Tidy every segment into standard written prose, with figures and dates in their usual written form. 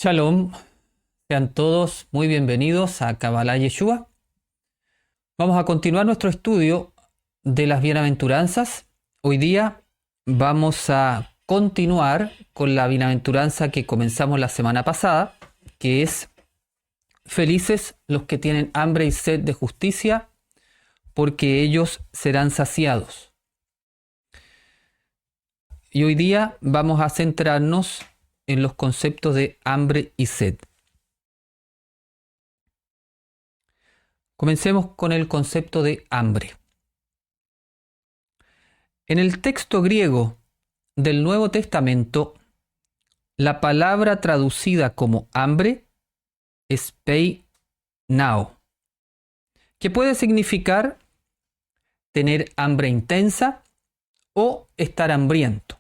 Shalom, sean todos muy bienvenidos a Kabbalah Yeshua. Vamos a continuar nuestro estudio de las bienaventuranzas. Hoy día vamos a continuar con la bienaventuranza que comenzamos la semana pasada, que es: felices los que tienen hambre y sed de justicia, porque ellos serán saciados. Y hoy día vamos a centrarnos en los conceptos de hambre y sed. Comencemos con el concepto de hambre. En el texto griego del Nuevo Testamento, la palabra traducida como hambre es peinao, que puede significar tener hambre intensa o estar hambriento.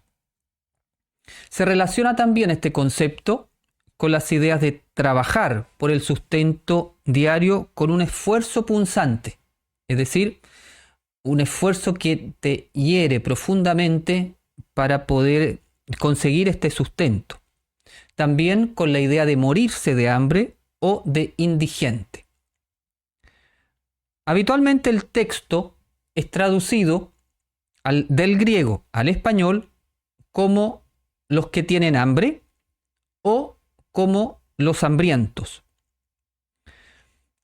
Se relaciona también este concepto con las ideas de trabajar por el sustento diario con un esfuerzo punzante, es decir, un esfuerzo que te hiere profundamente para poder conseguir este sustento. También con la idea de morirse de hambre o de indigente. Habitualmente el texto es traducido del griego al español como los que tienen hambre o como los hambrientos.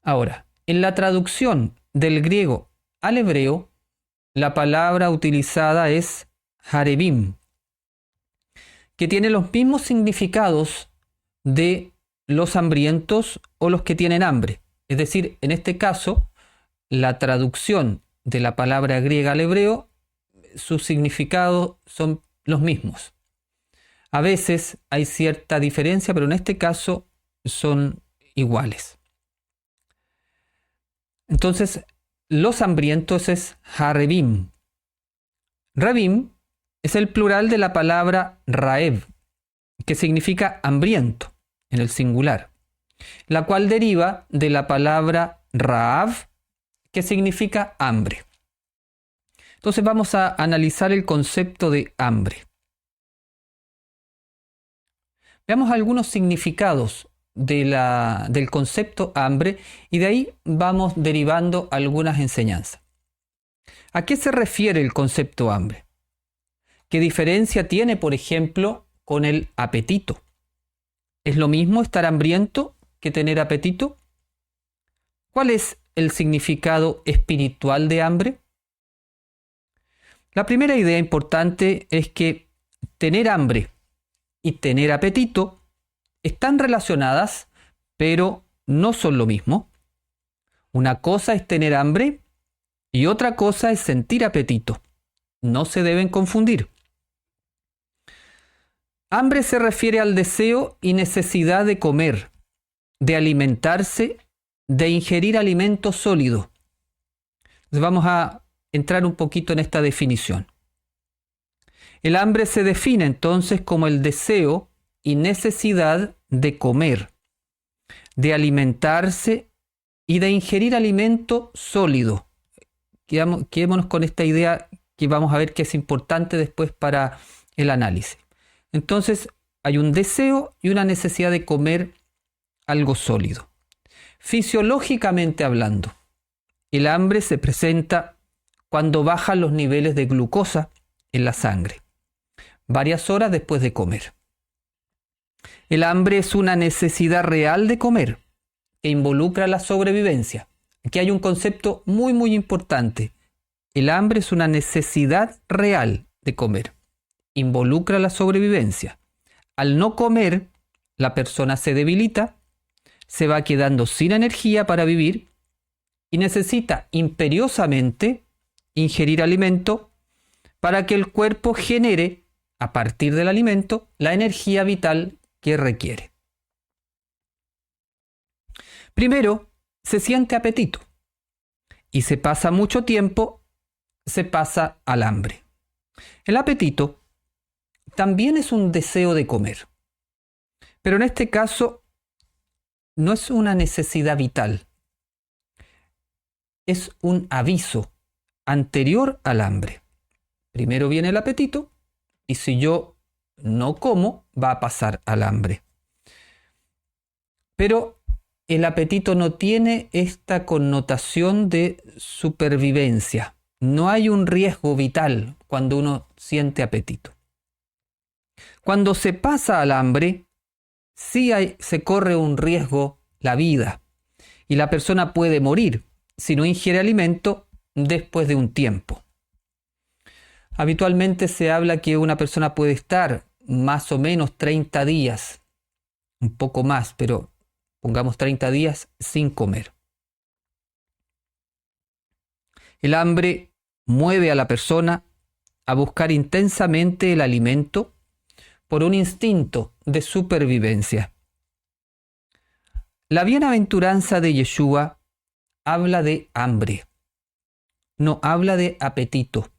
Ahora, en la traducción del griego al hebreo, la palabra utilizada es harebim, que tiene los mismos significados de los hambrientos o los que tienen hambre. Es decir, en este caso, la traducción de la palabra griega al hebreo, sus significados son los mismos. A veces hay cierta diferencia, pero en este caso son iguales. Entonces, los hambrientos es harebim. Rabim es el plural de la palabra raev, que significa hambriento, en el singular, la cual deriva de la palabra raav, que significa hambre. Entonces vamos a analizar el concepto de hambre. Veamos algunos significados del concepto hambre y de ahí vamos derivando algunas enseñanzas. ¿A qué se refiere el concepto hambre? ¿Qué diferencia tiene, por ejemplo, con el apetito? ¿Es lo mismo estar hambriento que tener apetito? ¿Cuál es el significado espiritual de hambre? La primera idea importante es que tener hambre y tener apetito están relacionadas, pero no son lo mismo. Una cosa es tener hambre y otra cosa es sentir apetito. No se deben confundir. Hambre se refiere al deseo y necesidad de comer, de alimentarse, de ingerir alimento sólido. Entonces vamos a entrar un poquito en esta definición. El hambre se define entonces como el deseo y necesidad de comer, de alimentarse y de ingerir alimento sólido. Quedémonos con esta idea que vamos a ver que es importante después para el análisis. Entonces, hay un deseo y una necesidad de comer algo sólido. Fisiológicamente hablando, el hambre se presenta cuando bajan los niveles de glucosa en la sangre, varias horas después de comer. El hambre es una necesidad real de comer que involucra la sobrevivencia. Aquí hay un concepto muy importante. El hambre es una necesidad real de comer. Involucra la sobrevivencia. Al no comer, la persona se debilita, se va quedando sin energía para vivir y necesita imperiosamente ingerir alimento para que el cuerpo genere, a partir del alimento, la energía vital que requiere. Primero, se siente apetito y se pasa mucho tiempo, se pasa al hambre. El apetito también es un deseo de comer, pero en este caso no es una necesidad vital, es un aviso anterior al hambre. Primero viene el apetito y si yo no como, va a pasar al hambre. Pero el apetito no tiene esta connotación de supervivencia. No hay un riesgo vital cuando uno siente apetito. Cuando se pasa al hambre, sí se corre un riesgo la vida y la persona puede morir si no ingiere alimento después de un tiempo. Habitualmente se habla que una persona puede estar más o menos 30 días, un poco más, pero pongamos 30 días sin comer. El hambre mueve a la persona a buscar intensamente el alimento por un instinto de supervivencia. La bienaventuranza de Yeshua habla de hambre, no habla de apetito.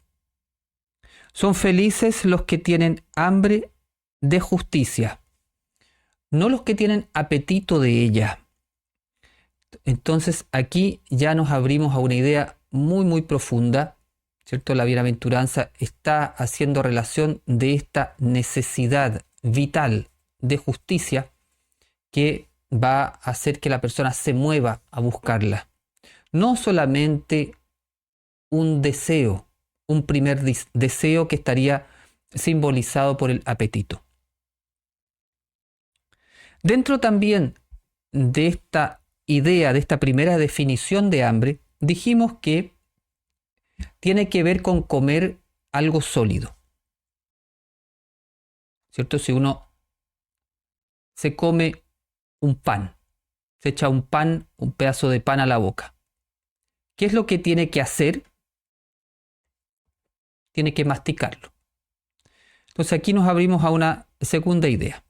Son felices los que tienen hambre de justicia, no los que tienen apetito de ella. Entonces aquí ya nos abrimos a una idea muy profunda, ¿cierto? La bienaventuranza está haciendo relación de esta necesidad vital de justicia que va a hacer que la persona se mueva a buscarla. No solamente un deseo, un primer deseo que estaría simbolizado por el apetito. Dentro también de esta idea, de esta primera definición de hambre, dijimos que tiene que ver con comer algo sólido. ¿Cierto? Si uno se come un pan, se echa un pedazo de pan a la boca, ¿qué es lo que tiene que hacer? Tiene que masticarlo. Entonces aquí nos abrimos a una segunda idea.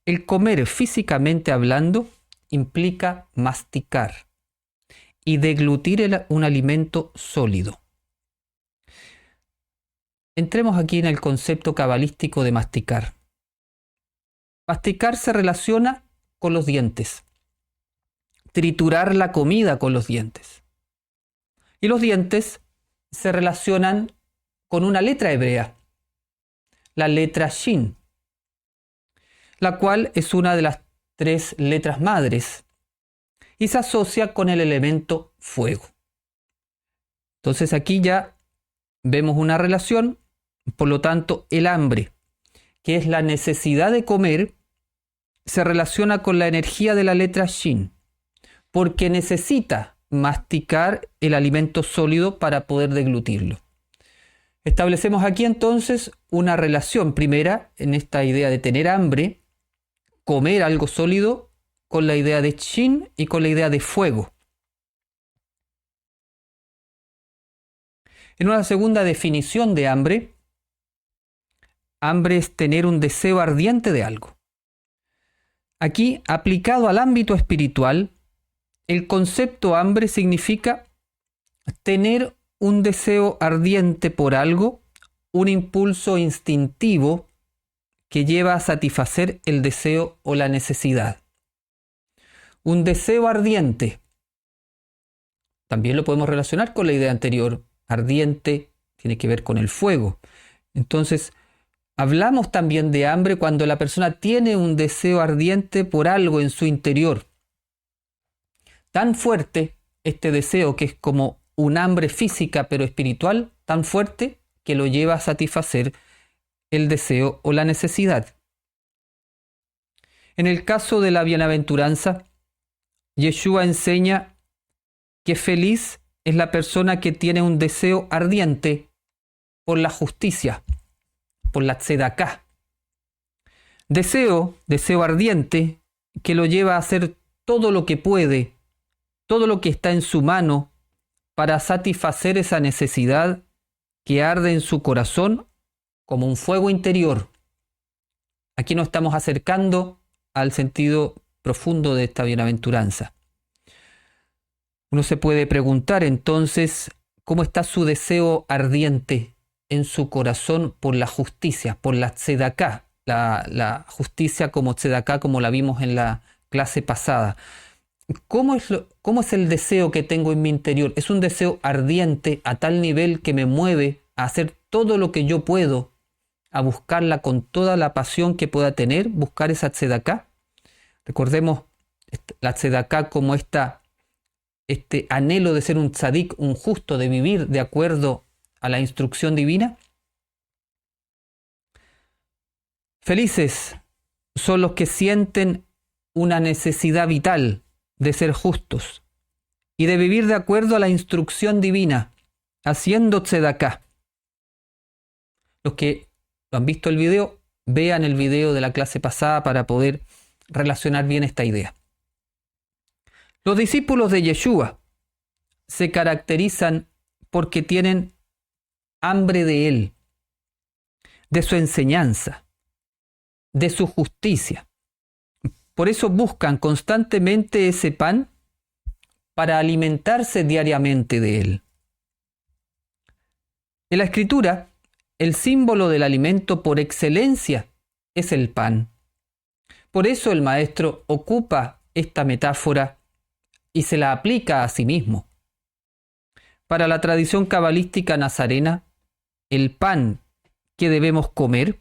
El comer físicamente hablando implica masticar y deglutir un alimento sólido. Entremos aquí en el concepto cabalístico de masticar. Masticar se relaciona con los dientes. Triturar la comida con los dientes. Y los dientes se relacionan con una letra hebrea, la letra Shin, la cual es una de las 3 letras madres y se asocia con el elemento fuego. Entonces aquí ya vemos una relación, por lo tanto el hambre, que es la necesidad de comer, se relaciona con la energía de la letra Shin, porque necesita masticar el alimento sólido para poder deglutirlo. Establecemos aquí entonces una relación primera en esta idea de tener hambre, comer algo sólido, con la idea de Shin y con la idea de fuego. En una segunda definición de hambre, hambre es tener un deseo ardiente de algo. Aquí, aplicado al ámbito espiritual, el concepto hambre significa tener un deseo ardiente por algo, un impulso instintivo que lleva a satisfacer el deseo o la necesidad. Un deseo ardiente. También lo podemos relacionar con la idea anterior. Ardiente tiene que ver con el fuego. Entonces, hablamos también de hambre cuando la persona tiene un deseo ardiente por algo en su interior. Tan fuerte este deseo, que es como un hambre física pero espiritual, tan fuerte que lo lleva a satisfacer el deseo o la necesidad. En el caso de la bienaventuranza, Yeshua enseña que feliz es la persona que tiene un deseo ardiente por la justicia, por la tzedaká. Deseo ardiente que lo lleva a hacer todo lo que puede, todo lo que está en su mano para satisfacer esa necesidad que arde en su corazón como un fuego interior. Aquí nos estamos acercando al sentido profundo de esta bienaventuranza. Uno se puede preguntar entonces cómo está su deseo ardiente en su corazón por la justicia, por la tzedaká, la justicia como tzedaká, como la vimos en la clase pasada. ¿Cómo es el deseo que tengo en mi interior? ¿Es un deseo ardiente a tal nivel que me mueve a hacer todo lo que yo puedo, a buscarla con toda la pasión que pueda tener, buscar esa tzedaká? Recordemos la tzedaká como este anhelo de ser un tzadik, un justo, de vivir de acuerdo a la instrucción divina? Felices son los que sienten una necesidad vital de ser justos y de vivir de acuerdo a la instrucción divina, haciendo tzedaká. Los que han visto el video, vean el video de la clase pasada para poder relacionar bien esta idea. Los discípulos de Yeshua se caracterizan porque tienen hambre de Él, de su enseñanza, de su justicia. Por eso buscan constantemente ese pan para alimentarse diariamente de Él. En la Escritura, el símbolo del alimento por excelencia es el pan. Por eso el maestro ocupa esta metáfora y se la aplica a sí mismo. Para la tradición cabalística nazarena, el pan que debemos comer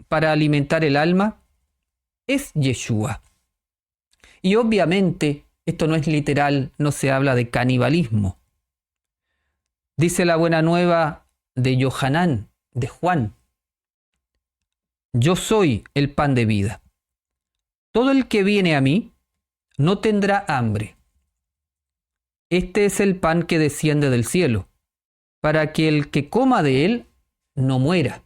para alimentar el alma es Yeshua. Y obviamente esto no es literal, no se habla de canibalismo. Dice la buena nueva de Yohanan, de Juan: yo soy el pan de vida. Todo el que viene a mí no tendrá hambre. Este es el pan que desciende del cielo, para que el que coma de él no muera.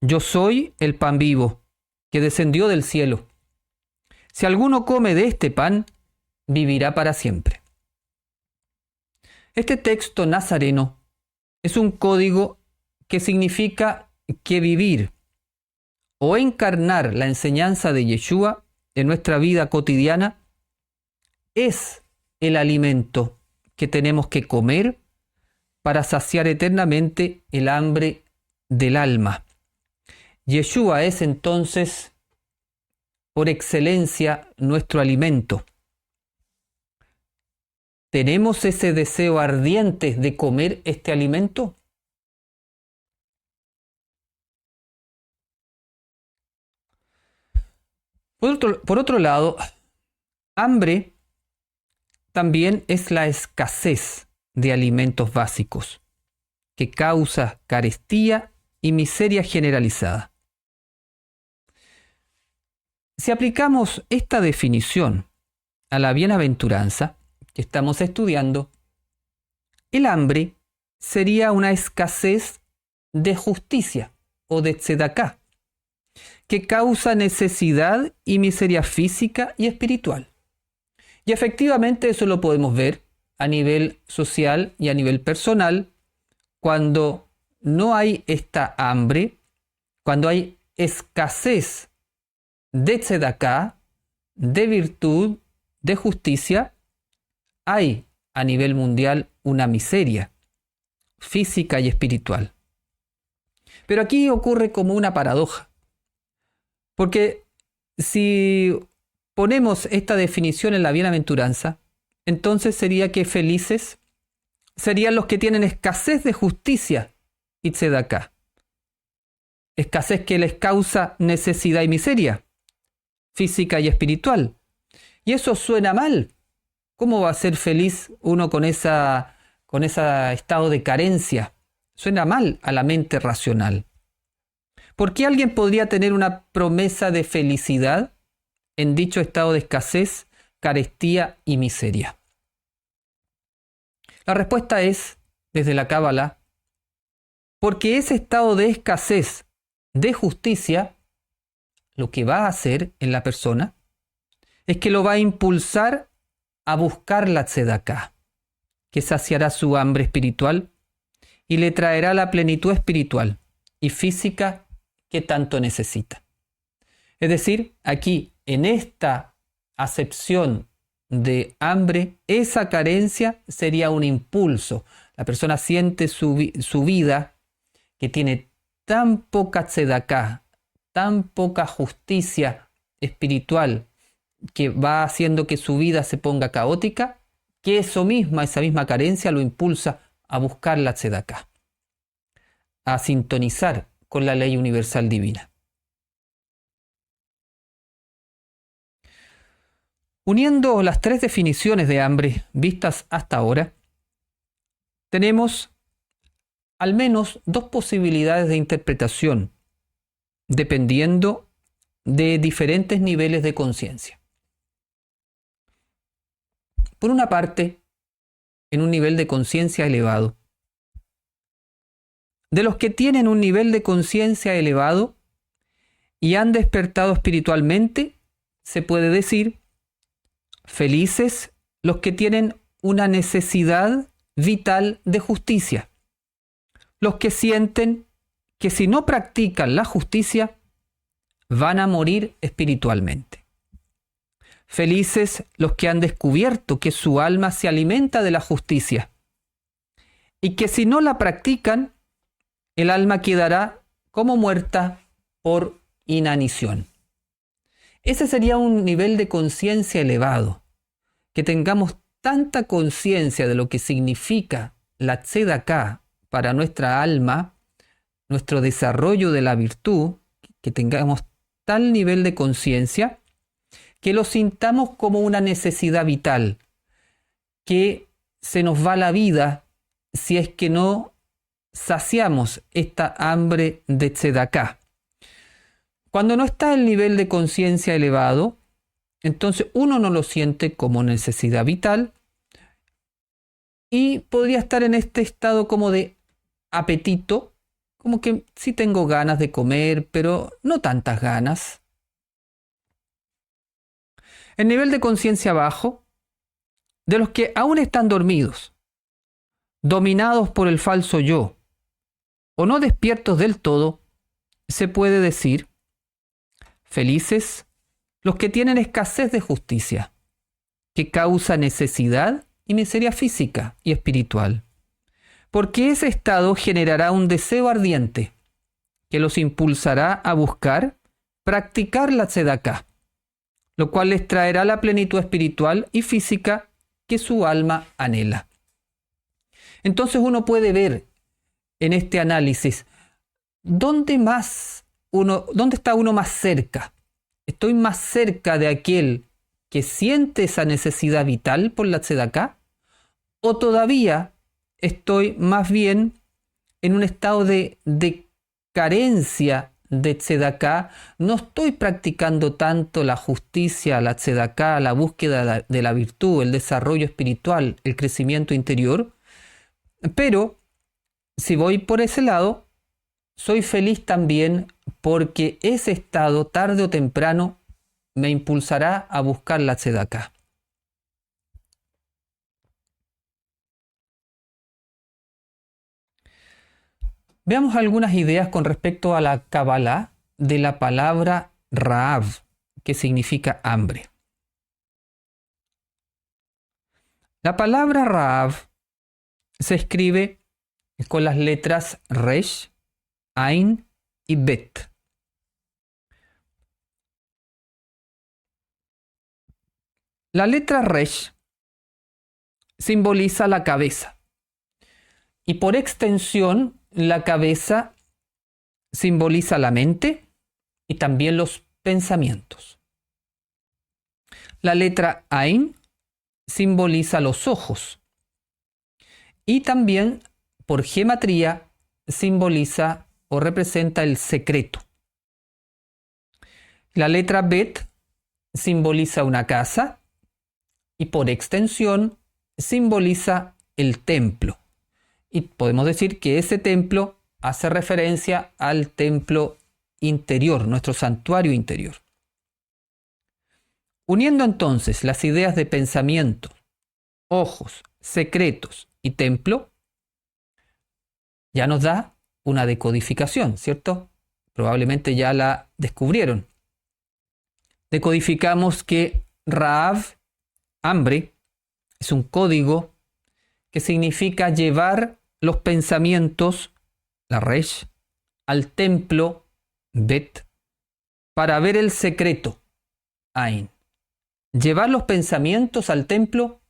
Yo soy el pan vivo, que descendió del cielo. Si alguno come de este pan, vivirá para siempre. Este texto nazareno es un código que significa que vivir o encarnar la enseñanza de Yeshua en nuestra vida cotidiana es el alimento que tenemos que comer para saciar eternamente el hambre del alma. Yeshua es entonces, por excelencia, nuestro alimento. ¿Tenemos ese deseo ardiente de comer este alimento? Por otro lado, hambre también es la escasez de alimentos básicos, que causa carestía y miseria generalizada. Si aplicamos esta definición a la bienaventuranza que estamos estudiando, el hambre sería una escasez de justicia o de tzedaká, que causa necesidad y miseria física y espiritual. Y efectivamente eso lo podemos ver a nivel social y a nivel personal cuando no hay esta hambre, cuando hay escasez de tzedaká, de virtud, de justicia, hay a nivel mundial una miseria física y espiritual. Pero aquí ocurre como una paradoja, porque si ponemos esta definición en la bienaventuranza, entonces sería que felices serían los que tienen escasez de justicia y tzedaká. Escasez que les causa necesidad y miseria física y espiritual. Y eso suena mal. ¿Cómo va a ser feliz uno con ese estado de carencia? Suena mal a la mente racional. ¿Por qué alguien podría tener una promesa de felicidad en dicho estado de escasez, carestía y miseria? La respuesta es, desde la Cábala, porque ese estado de escasez de justicia, lo que va a hacer en la persona es que lo va a impulsar a buscar la tzedaká, que saciará su hambre espiritual y le traerá la plenitud espiritual y física que tanto necesita. Es decir, aquí, en esta acepción de hambre, esa carencia sería un impulso. La persona siente su vida que tiene tan poca tzedaká, tan poca justicia espiritual, que va haciendo que su vida se ponga caótica, que esa misma carencia lo impulsa a buscar la tzedaká, a sintonizar con la ley universal divina. Uniendo las tres definiciones de hambre vistas hasta ahora, tenemos al menos dos posibilidades de interpretación, dependiendo de diferentes niveles de conciencia. Por una parte, en un nivel de conciencia elevado, de los que tienen un nivel de conciencia elevado y han despertado espiritualmente, se puede decir, felices los que tienen una necesidad vital de justicia, los que sienten que si no practican la justicia, van a morir espiritualmente. Felices los que han descubierto que su alma se alimenta de la justicia y que si no la practican, el alma quedará como muerta por inanición. Ese sería un nivel de conciencia elevado, que tengamos tanta conciencia de lo que significa la tzedaká para nuestra alma, nuestro desarrollo de la virtud, que tengamos tal nivel de conciencia que lo sintamos como una necesidad vital, que se nos va la vida si es que no saciamos esta hambre de tzedaká. Cuando no está el nivel de conciencia elevado, entonces uno no lo siente como necesidad vital y podría estar en este estado como de apetito, como que sí tengo ganas de comer, pero no tantas ganas. El nivel de conciencia bajo, de los que aún están dormidos, dominados por el falso yo, o no despiertos del todo, se puede decir, felices los que tienen escasez de justicia, que causa necesidad y miseria física y espiritual, porque ese estado generará un deseo ardiente que los impulsará a buscar practicar la tzedaká, lo cual les traerá la plenitud espiritual y física que su alma anhela. Entonces uno puede ver en este análisis dónde está uno más cerca. ¿Estoy más cerca de aquel que siente esa necesidad vital por la tzedaká? ¿O todavía estoy más bien en un estado de carencia de tzedaká? No estoy practicando tanto la justicia, la tzedaká, la búsqueda de la virtud, el desarrollo espiritual, el crecimiento interior. Pero si voy por ese lado, soy feliz también porque ese estado, tarde o temprano, me impulsará a buscar la tzedaká. Veamos algunas ideas con respecto a la Kabbalah de la palabra Ra'av, que significa hambre. La palabra Ra'av se escribe con las letras Resh, Ain y Bet. La letra Resh simboliza la cabeza y por extensión la cabeza simboliza la mente y también los pensamientos. La letra Ain simboliza los ojos y también por gematría simboliza o representa el secreto. La letra Bet simboliza una casa y por extensión simboliza el templo. Y podemos decir que ese templo hace referencia al templo interior, nuestro santuario interior. Uniendo entonces las ideas de pensamiento, ojos, secretos y templo, ya nos da una decodificación, ¿cierto? Probablemente ya la descubrieron. Decodificamos que Ra'av, hambre, es un código que significa llevar los pensamientos, la Resh, al templo, Bet, para ver el secreto, Ain. Llevar los pensamientos al templo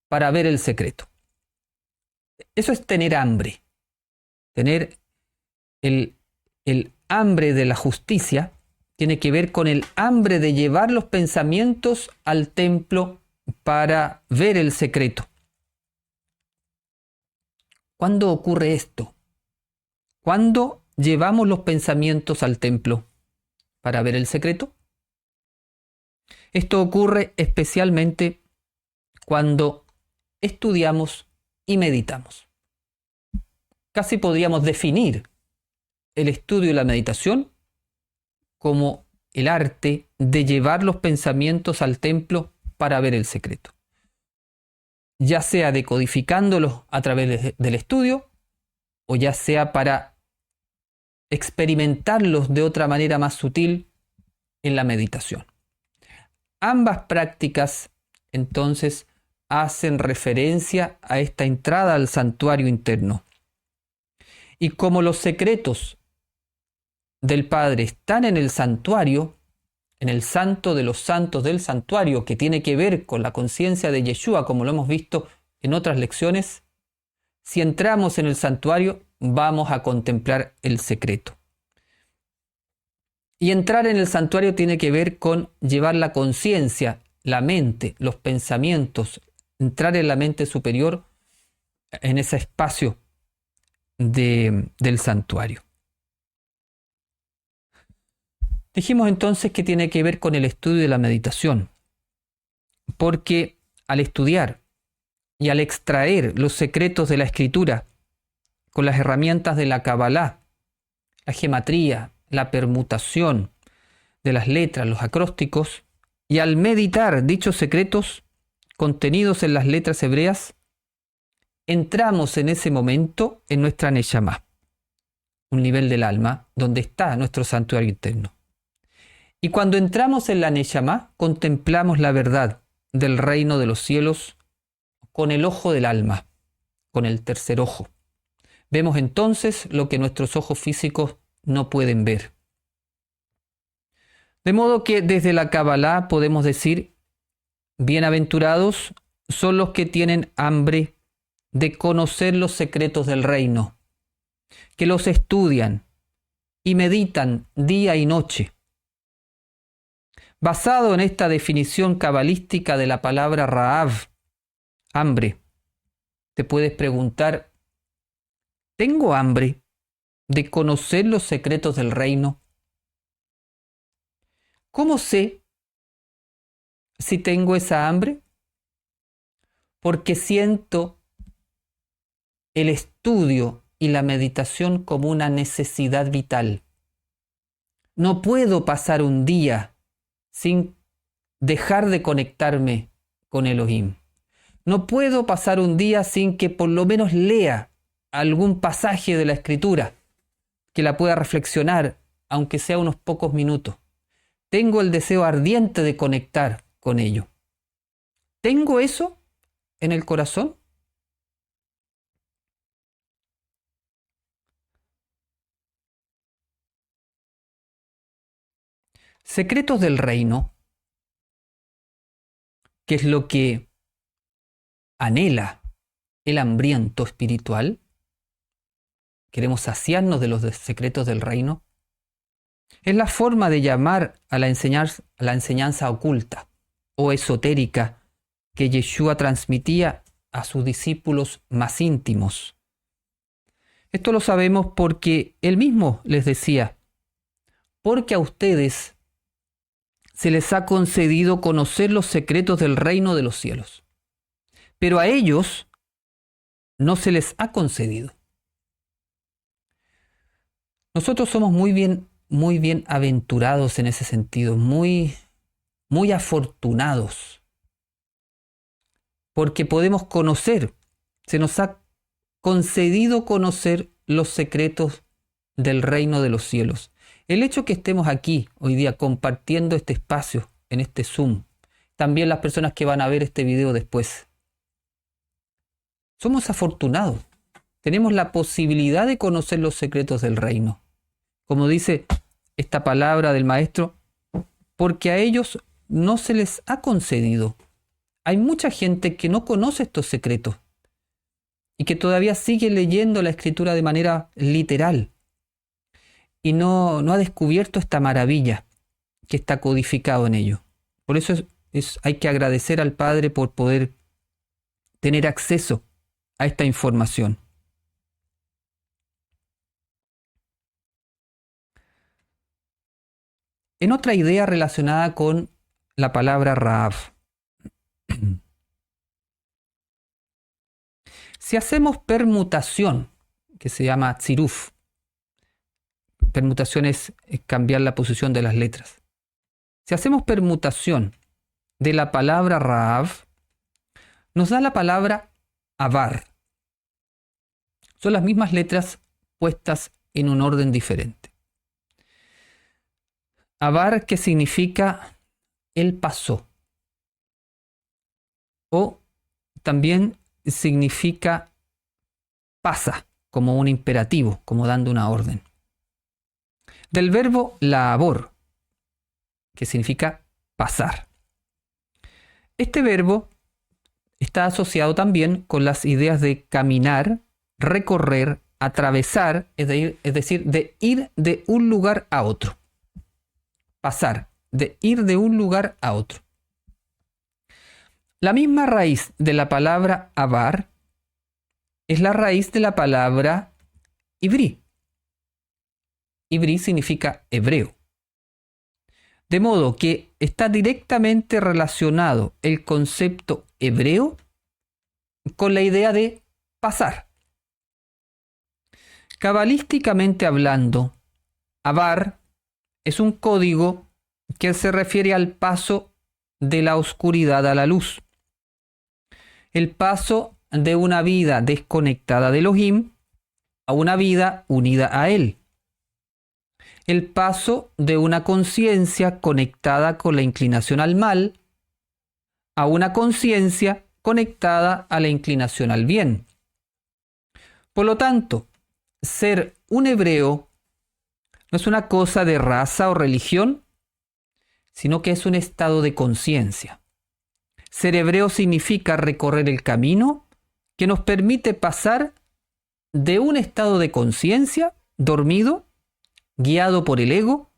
para ver el secreto. Eso es tener hambre. Tener el hambre de la justicia, tiene que ver con el hambre de llevar los pensamientos al templo para ver el secreto. ¿Cuándo ocurre esto? ¿Cuándo llevamos los pensamientos al templo para ver el secreto? Esto ocurre especialmente cuando estudiamos y meditamos. Casi podríamos definir el estudio y la meditación como el arte de llevar los pensamientos al templo para ver el secreto, ya sea decodificándolos a través del estudio o ya sea para experimentarlos de otra manera más sutil en la meditación. Ambas prácticas entonces hacen referencia a esta entrada al santuario interno. Y como los secretos del Padre están en el santuario, en el santo de los santos del santuario, que tiene que ver con la conciencia de Yeshua, como lo hemos visto en otras lecciones, si entramos en el santuario, vamos a contemplar el secreto. Y entrar en el santuario tiene que ver con llevar la conciencia, la mente, los pensamientos, entrar en la mente superior en ese espacio del santuario. Dijimos entonces que tiene que ver con el estudio y la meditación, porque al estudiar y al extraer los secretos de la escritura con las herramientas de la Kabbalah, la gematría, la permutación de las letras, los acrósticos, y al meditar dichos secretos contenidos en las letras hebreas, entramos en ese momento en nuestra Neshama, un nivel del alma donde está nuestro santuario interno. Y cuando entramos en la Neshama, contemplamos la verdad del reino de los cielos con el ojo del alma, con el tercer ojo. Vemos entonces lo que nuestros ojos físicos no pueden ver. De modo que desde la Kabbalah podemos decir, bienaventurados son los que tienen hambre de conocer los secretos del reino, que los estudian y meditan día y noche. Basado en esta definición cabalística de la palabra Ra'av, hambre, te puedes preguntar, ¿tengo hambre de conocer los secretos del reino? ¿Cómo sé si tengo esa hambre? Porque siento el estudio y la meditación como una necesidad vital. No puedo pasar un día sin dejar de conectarme con Elohim. No puedo pasar un día sin que por lo menos lea algún pasaje de la Escritura, que la pueda reflexionar, aunque sea unos pocos minutos. Tengo el deseo ardiente de conectar con ello. ¿Tengo eso en el corazón? Secretos del reino, que es lo que anhela el hambriento espiritual. Queremos saciarnos de los secretos del reino. Es la forma de llamar a la enseñanza oculta o esotérica que Yeshua transmitía a sus discípulos más íntimos. Esto lo sabemos porque él mismo les decía, porque a ustedes se les ha concedido conocer los secretos del reino de los cielos, pero a ellos no se les ha concedido. Nosotros somos muy bien aventurados en ese sentido, muy afortunados, porque podemos conocer, se nos ha concedido conocer los secretos del reino de los cielos. El hecho que estemos aquí hoy día compartiendo este espacio en este Zoom, también las personas que van a ver este video después, somos afortunados. Tenemos la posibilidad de conocer los secretos del reino. Como dice esta palabra del maestro, porque a ellos no se les ha concedido. Hay mucha gente que no conoce estos secretos y que todavía sigue leyendo la escritura de manera literal y no ha descubierto esta maravilla que está codificado en ello. Por eso hay que agradecer al Padre por poder tener acceso a esta información. En otra idea relacionada con la palabra Rahav, si hacemos permutación, que se llama tziruf, permutación es cambiar la posición de las letras. Si hacemos permutación de la palabra Rahav, nos da la palabra Avar. Son las mismas letras puestas en un orden diferente. Avar, que significa él pasó, o también significa pasa, como un imperativo, como dando una orden. Del verbo la'avor, que significa pasar. Este verbo está asociado también con las ideas de caminar, recorrer, atravesar, es decir, de ir de un lugar a otro. Pasar, de ir de un lugar a otro. La misma raíz de la palabra avar es la raíz de la palabra ivrí. Ivrí significa hebreo. De modo que está directamente relacionado el concepto hebreo con la idea de pasar. Cabalísticamente hablando, avar es un código que se refiere al paso de la oscuridad a la luz. El paso de una vida desconectada de Elohim a una vida unida a Él. El paso de una conciencia conectada con la inclinación al mal a una conciencia conectada a la inclinación al bien. Por lo tanto, ser un hebreo no es una cosa de raza o religión, sino que es un estado de conciencia. Ser hebreo significa recorrer el camino que nos permite pasar de un estado de conciencia dormido, guiado por el ego,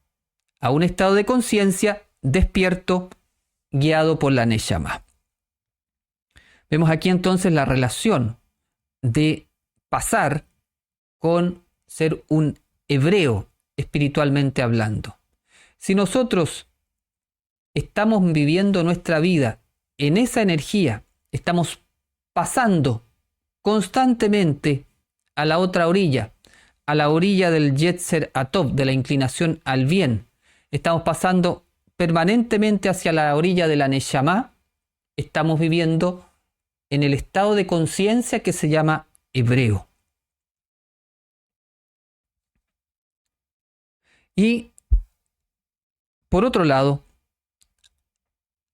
a un estado de conciencia despierto, guiado por la Neshama. Vemos aquí entonces la relación de pasar con ser un hebreo espiritualmente hablando. Si nosotros estamos viviendo nuestra vida en esa energía, estamos pasando constantemente a la otra orilla, a la orilla del Yetzer Atov, de la inclinación al bien. Estamos pasando permanentemente hacia la orilla de la Neshama. Estamos viviendo en el estado de conciencia que se llama hebreo. Y, por otro lado,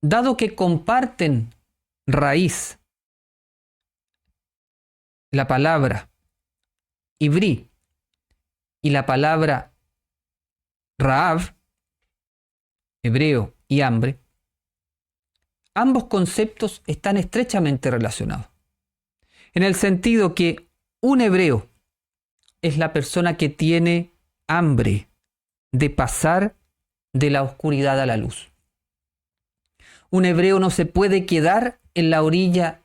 dado que comparten raíz la palabra ivrí y la palabra Rahav, hebreo y hambre, ambos conceptos están estrechamente relacionados. En el sentido que un hebreo es la persona que tiene hambre de pasar de la oscuridad a la luz. Un hebreo no se puede quedar en la orilla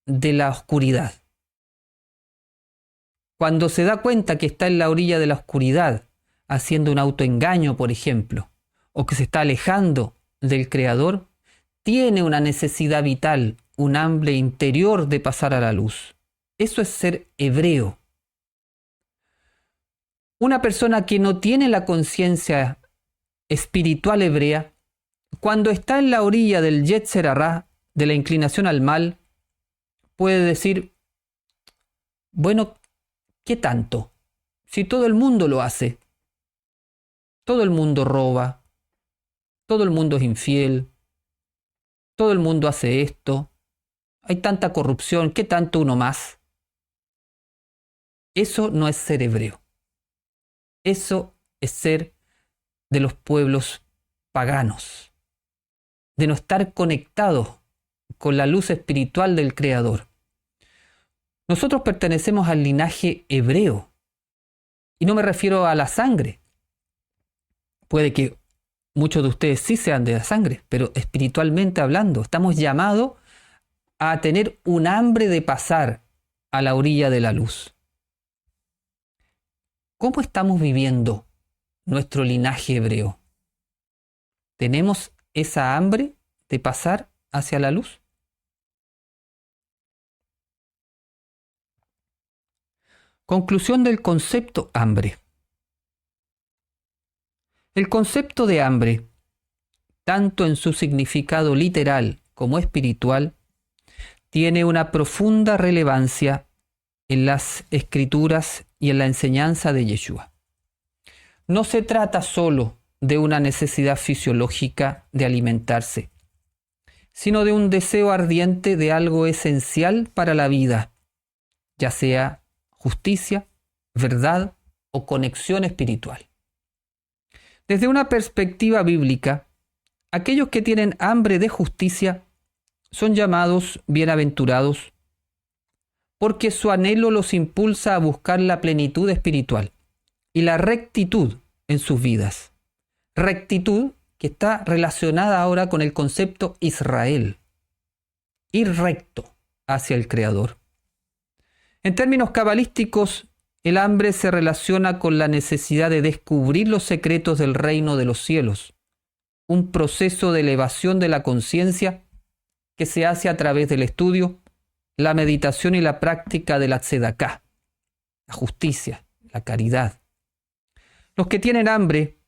de la oscuridad. Cuando se da cuenta que está en la orilla de la oscuridad, haciendo un autoengaño, por ejemplo, o que se está alejando del Creador, tiene una necesidad vital, un hambre interior de pasar a la luz. Eso es ser hebreo. Una persona que no tiene la conciencia espiritual hebrea, cuando está en la orilla del Yetzer Hará, de la inclinación al mal, puede decir, bueno, ¿qué tanto? Si todo el mundo lo hace, todo el mundo roba, todo el mundo es infiel, todo el mundo hace esto, hay tanta corrupción, ¿qué tanto uno más? Eso no es ser hebreo. Eso es ser de los pueblos paganos, de no estar conectados con la luz espiritual del Creador. Nosotros pertenecemos al linaje hebreo, y no me refiero a la sangre. Puede que muchos de ustedes sí sean de la sangre, pero espiritualmente hablando, estamos llamados a tener un hambre de pasar a la orilla de la luz. ¿Cómo estamos viviendo nuestro linaje hebreo? ¿Tenemos esa hambre de pasar hacia la luz? Conclusión del concepto hambre. El concepto de hambre, tanto en su significado literal como espiritual, tiene una profunda relevancia en las escrituras y en la enseñanza de Yeshua. No se trata solo de una necesidad fisiológica de alimentarse, sino de un deseo ardiente de algo esencial para la vida, ya sea justicia, verdad o conexión espiritual. Desde una perspectiva bíblica, aquellos que tienen hambre de justicia son llamados bienaventurados porque su anhelo los impulsa a buscar la plenitud espiritual y la rectitud en sus vidas. Rectitud que está relacionada ahora con el concepto Israel, ir recto hacia el Creador. En términos cabalísticos, el hambre se relaciona con la necesidad de descubrir los secretos del reino de los cielos, un proceso de elevación de la conciencia que se hace a través del estudio, la meditación y la práctica de la tzedaká, la justicia, la caridad. Los que tienen hambre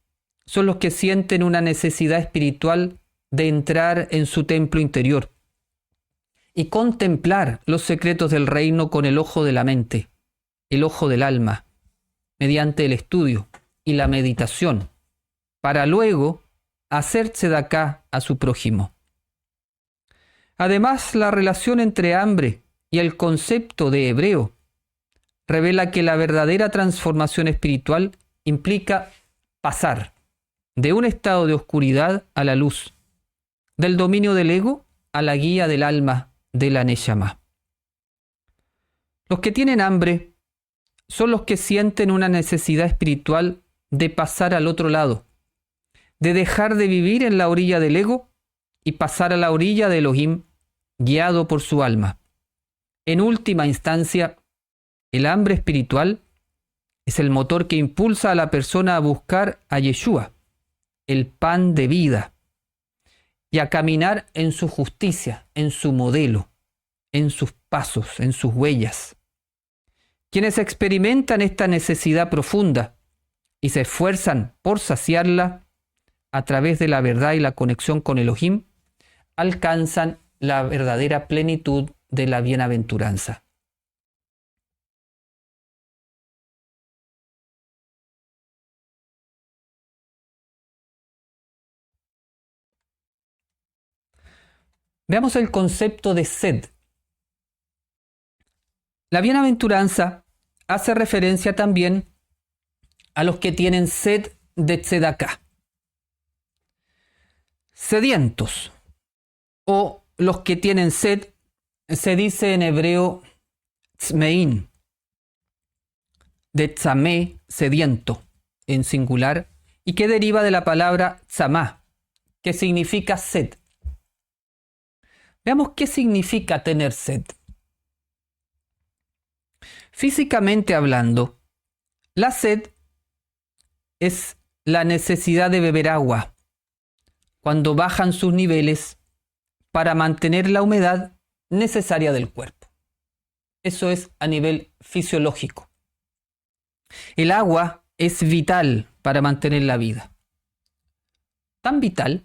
son los que sienten una necesidad espiritual de entrar en su templo interior y contemplar los secretos del reino con el ojo de la mente, el ojo del alma, mediante el estudio y la meditación, para luego hacer tzedaká a su prójimo. Además, la relación entre hambre y el concepto de hebreo revela que la verdadera transformación espiritual implica pasar de un estado de oscuridad a la luz, del dominio del ego a la guía del alma de la Neshama. Los que tienen hambre son los que sienten una necesidad espiritual de pasar al otro lado, de dejar de vivir en la orilla del ego y pasar a la orilla de Elohim, guiado por su alma. En última instancia, el hambre espiritual es el motor que impulsa a la persona a buscar a Yeshua, el pan de vida, y a caminar en su justicia, en su modelo, en sus pasos, en sus huellas. Quienes experimentan esta necesidad profunda y se esfuerzan por saciarla a través de la verdad y la conexión con Elohim, alcanzan la verdadera plenitud de la bienaventuranza. Veamos el concepto de sed. La bienaventuranza hace referencia también a los que tienen sed de tzedaká, sedientos, o los que tienen sed, se dice en hebreo tzmein, de tzamé, sediento, en singular, y que deriva de la palabra tzamá, que significa sed. Veamos qué significa tener sed. Físicamente hablando, la sed es la necesidad de beber agua cuando bajan sus niveles para mantener la humedad necesaria del cuerpo. Eso es a nivel fisiológico. El agua es vital para mantener la vida. Tan vital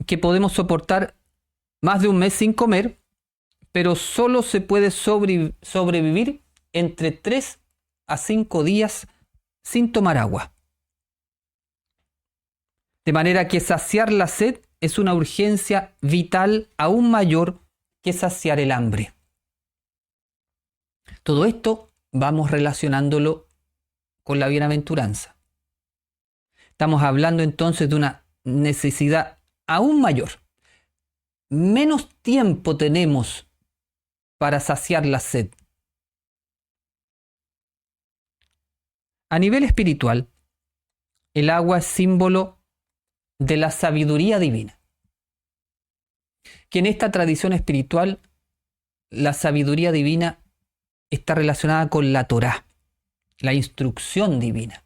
que podemos soportar más de un mes sin comer, pero solo se puede sobrevivir entre 3 a 5 días sin tomar agua. De manera que saciar la sed es una urgencia vital aún mayor que saciar el hambre. Todo esto vamos relacionándolo con la bienaventuranza. Estamos hablando entonces de una necesidad aún mayor. Menos tiempo tenemos para saciar la sed. A nivel espiritual, el agua es símbolo de la sabiduría divina. Que en esta tradición espiritual la sabiduría divina está relacionada con la Torá, la instrucción divina.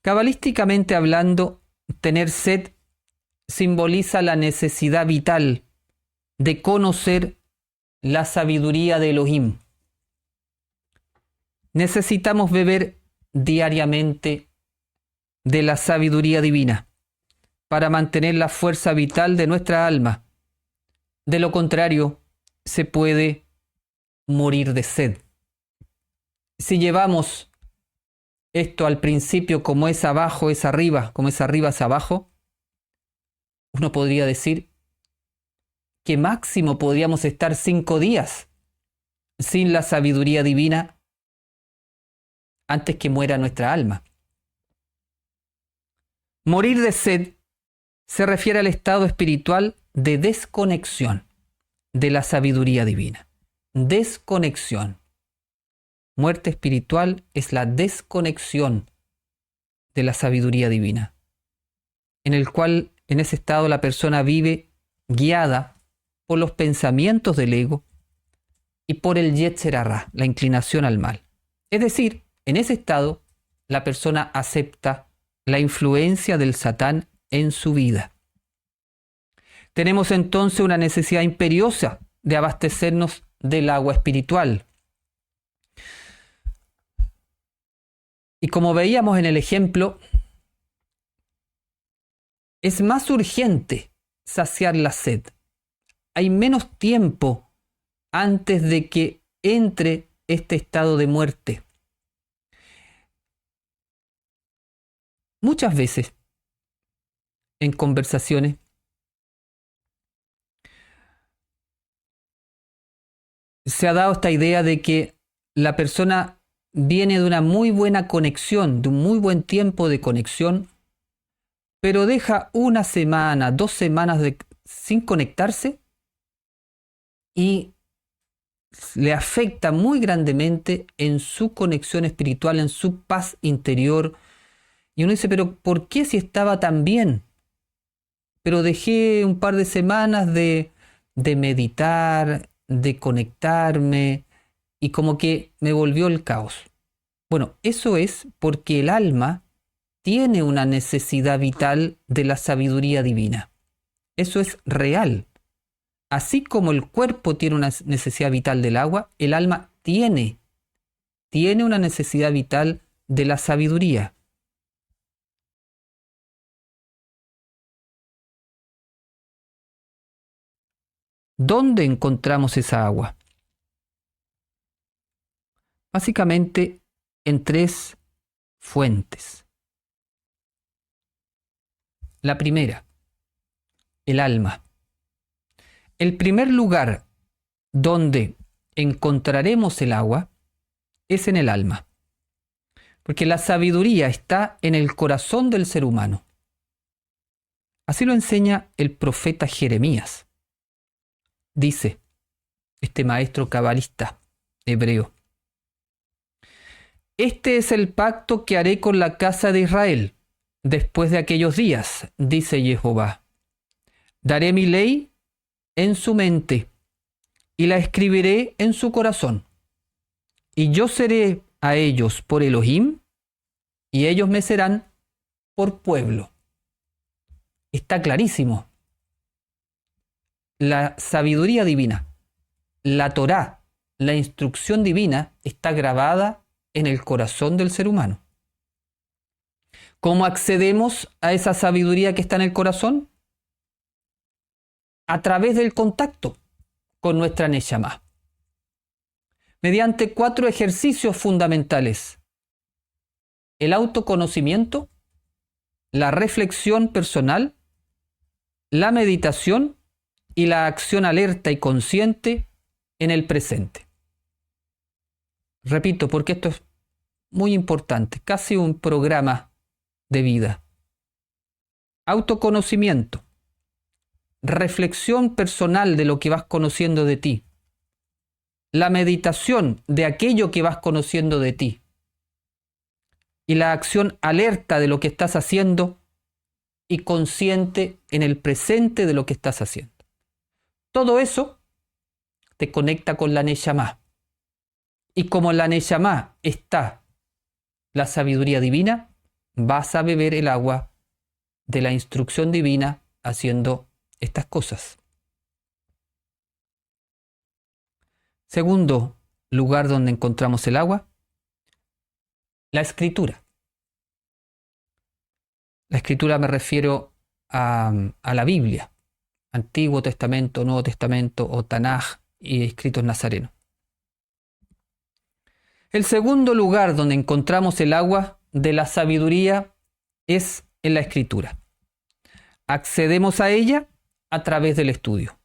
Cabalísticamente hablando, tener sed simboliza la necesidad vital de conocer la sabiduría de Elohim. Necesitamos beber diariamente de la sabiduría divina para mantener la fuerza vital de nuestra alma. De lo contrario, se puede morir de sed. Si llevamos esto al principio como es abajo, es arriba, como es arriba, es abajo, uno podría decir que máximo podríamos estar 5 días sin la sabiduría divina antes que muera nuestra alma. Morir de sed se refiere al estado espiritual de desconexión de la sabiduría divina. Desconexión. Muerte espiritual es la desconexión de la sabiduría divina, en el cual en ese estado la persona vive guiada por los pensamientos del ego y por el Yetzer Hará, la inclinación al mal. Es decir, en ese estado la persona acepta la influencia del Satán en su vida. Tenemos entonces una necesidad imperiosa de abastecernos del agua espiritual. Y como veíamos en el ejemplo, es más urgente saciar la sed. Hay menos tiempo antes de que entre este estado de muerte. Muchas veces, en conversaciones, se ha dado esta idea de que la persona viene de una muy buena conexión, de un muy buen tiempo de conexión, pero deja 1 semana, 2 semanas sin conectarse y le afecta muy grandemente en su conexión espiritual, en su paz interior. Y uno dice, pero ¿por qué si estaba tan bien? Pero dejé un par de semanas de meditar, de conectarme, y como que me volvió el caos. Bueno, eso es porque el alma tiene una necesidad vital de la sabiduría divina. Eso es real. Así como el cuerpo tiene una necesidad vital del agua, el alma tiene una necesidad vital de la sabiduría. ¿Dónde encontramos esa agua? Básicamente en 3 fuentes. La primera, el alma. El primer lugar donde encontraremos el agua es en el alma, porque la sabiduría está en el corazón del ser humano. Así lo enseña el profeta Jeremías. Dice este maestro cabalista hebreo: este es el pacto que haré con la casa de Israel después de aquellos días, dice Jehová. Daré mi ley en su mente y la escribiré en su corazón. Y yo seré a ellos por Elohim y ellos me serán por pueblo. Está clarísimo. La sabiduría divina, la Torá, la instrucción divina está grabada en el corazón del ser humano. ¿Cómo accedemos a esa sabiduría que está en el corazón? A través del contacto con nuestra Neshama. Mediante 4 ejercicios fundamentales: el autoconocimiento, la reflexión personal, la meditación y la acción alerta y consciente en el presente. Repito, porque esto es muy importante, casi un programa de vida. Autoconocimiento, reflexión personal de lo que vas conociendo de ti, la meditación de aquello que vas conociendo de ti y la acción alerta de lo que estás haciendo y consciente en el presente de lo que estás haciendo. Todo eso te conecta con la Neyamá. Y como en la Neyamá está la sabiduría divina, vas a beber el agua de la instrucción divina haciendo estas cosas. Segundo lugar donde encontramos el agua, la escritura. La escritura me refiero a la Biblia, Antiguo Testamento, Nuevo Testamento o Tanaj y escritos nazarenos. El segundo lugar donde encontramos el agua de la sabiduría es en la escritura. Accedemos a ella a través del estudio,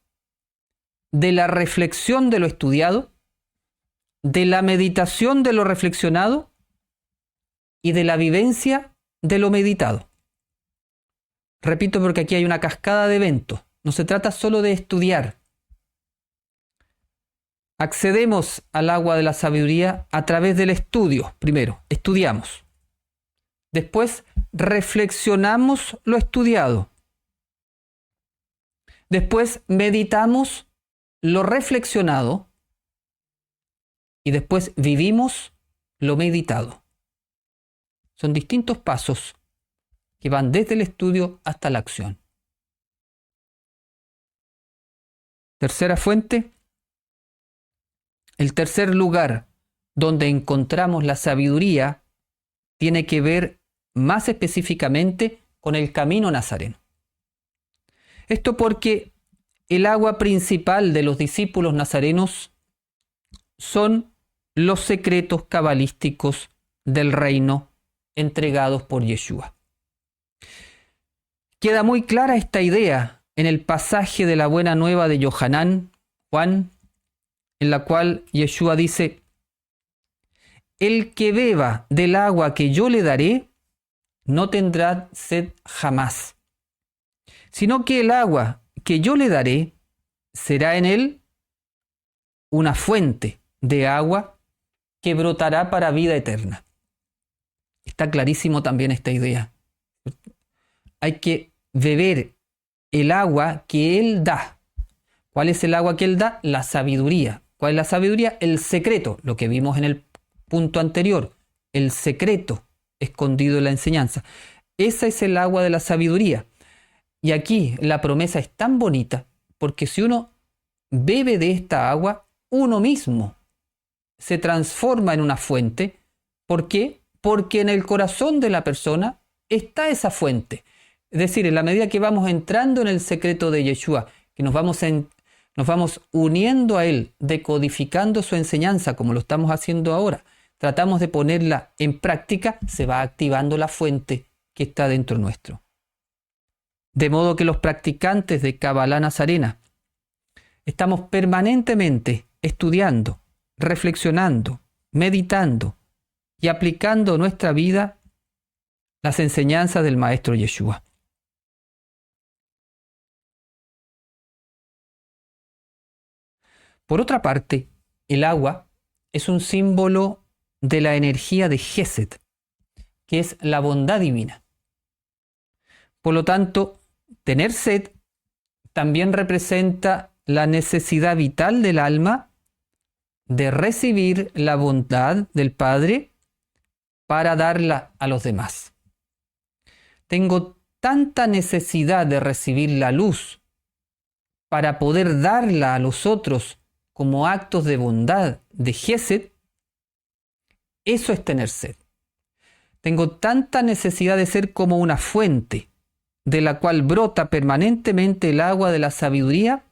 de la reflexión de lo estudiado, de la meditación de lo reflexionado y de la vivencia de lo meditado. Repito porque aquí hay una cascada de eventos. No se trata solo de estudiar. Accedemos al agua de la sabiduría a través del estudio. Primero, estudiamos. Después, reflexionamos lo estudiado. Después, meditamos lo reflexionado. Y después, vivimos lo meditado. Son distintos pasos que van desde el estudio hasta la acción. Tercera fuente. El tercer lugar donde encontramos la sabiduría tiene que ver más específicamente con el camino nazareno. Esto porque el agua principal de los discípulos nazarenos son los secretos cabalísticos del reino entregados por Yeshua. Queda muy clara esta idea en el pasaje de la Buena Nueva de Yohanan, Juan, en la cual Yeshua dice: el que beba del agua que yo le daré, no tendrá sed jamás, sino que el agua que yo le daré será en él una fuente de agua que brotará para vida eterna. Está clarísimo también esta idea. Hay que beber el agua que Él da. ¿Cuál es el agua que Él da? La sabiduría. ¿Cuál es la sabiduría? El secreto, lo que vimos en el punto anterior, el secreto escondido en la enseñanza. Esa es el agua de la sabiduría. Y aquí la promesa es tan bonita, porque si uno bebe de esta agua, uno mismo se transforma en una fuente. ¿Por qué? Porque en el corazón de la persona está esa fuente. Es decir, en la medida que vamos entrando en el secreto de Yeshua, que nos vamos uniendo a Él, decodificando su enseñanza como lo estamos haciendo ahora, tratamos de ponerla en práctica, se va activando la fuente que está dentro nuestro. De modo que los practicantes de Kabbalah Nazarena estamos permanentemente estudiando, reflexionando, meditando y aplicando a nuestra vida las enseñanzas del Maestro Yeshua. Por otra parte, el agua es un símbolo de la energía de Gesed, que es la bondad divina. Por lo tanto, tener sed también representa la necesidad vital del alma de recibir la bondad del Padre para darla a los demás. Tengo tanta necesidad de recibir la luz para poder darla a los otros como actos de bondad, de Gesed. Eso es tener sed. Tengo tanta necesidad de ser como una fuente de la cual brota permanentemente el agua de la sabiduría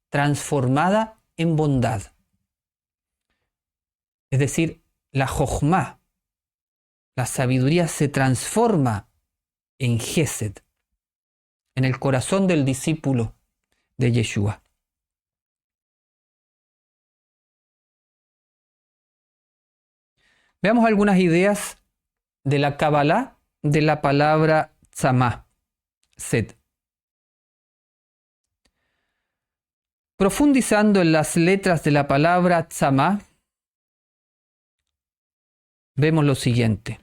transformada en bondad. Es decir, la Jochma, la sabiduría se transforma en Gesed, en el corazón del discípulo de Yeshua. Veamos algunas ideas de la Kabbalah de la palabra tzamá, sed. Profundizando en las letras de la palabra tzamá, vemos lo siguiente.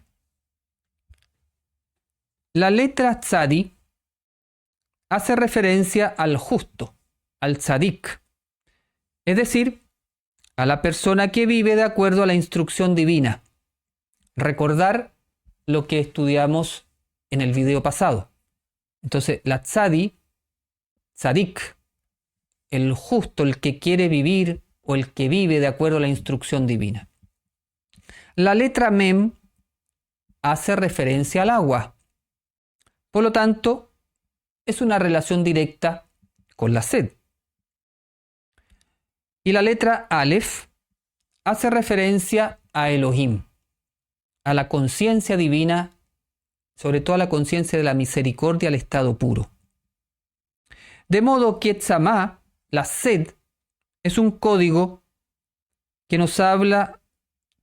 La letra tzadi hace referencia al justo, al tzadik, es decir, a la persona que vive de acuerdo a la instrucción divina. Recordar lo que estudiamos en el video pasado. Entonces, la tzadik, el justo, el que quiere vivir o el que vive de acuerdo a la instrucción divina. La letra mem hace referencia al agua. Por lo tanto, es una relación directa con la sed. Y la letra alef hace referencia a Elohim, a la conciencia divina, sobre todo a la conciencia de la misericordia, al estado puro. De modo que tzamá, la sed, es un código que nos habla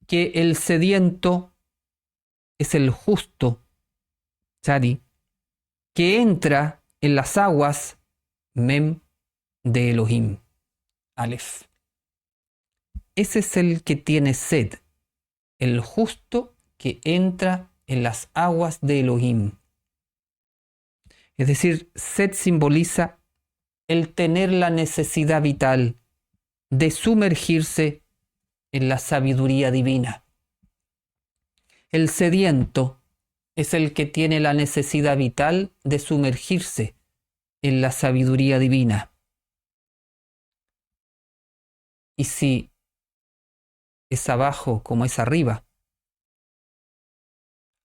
que el sediento es el justo, tzadi, que entra en las aguas, mem, de Elohim, alef. Ese es el que tiene sed, el justo que entra en las aguas de Elohim. Es decir, sed simboliza el tener la necesidad vital de sumergirse en la sabiduría divina. El sediento es el que tiene la necesidad vital de sumergirse en la sabiduría divina. Y si es abajo como es arriba,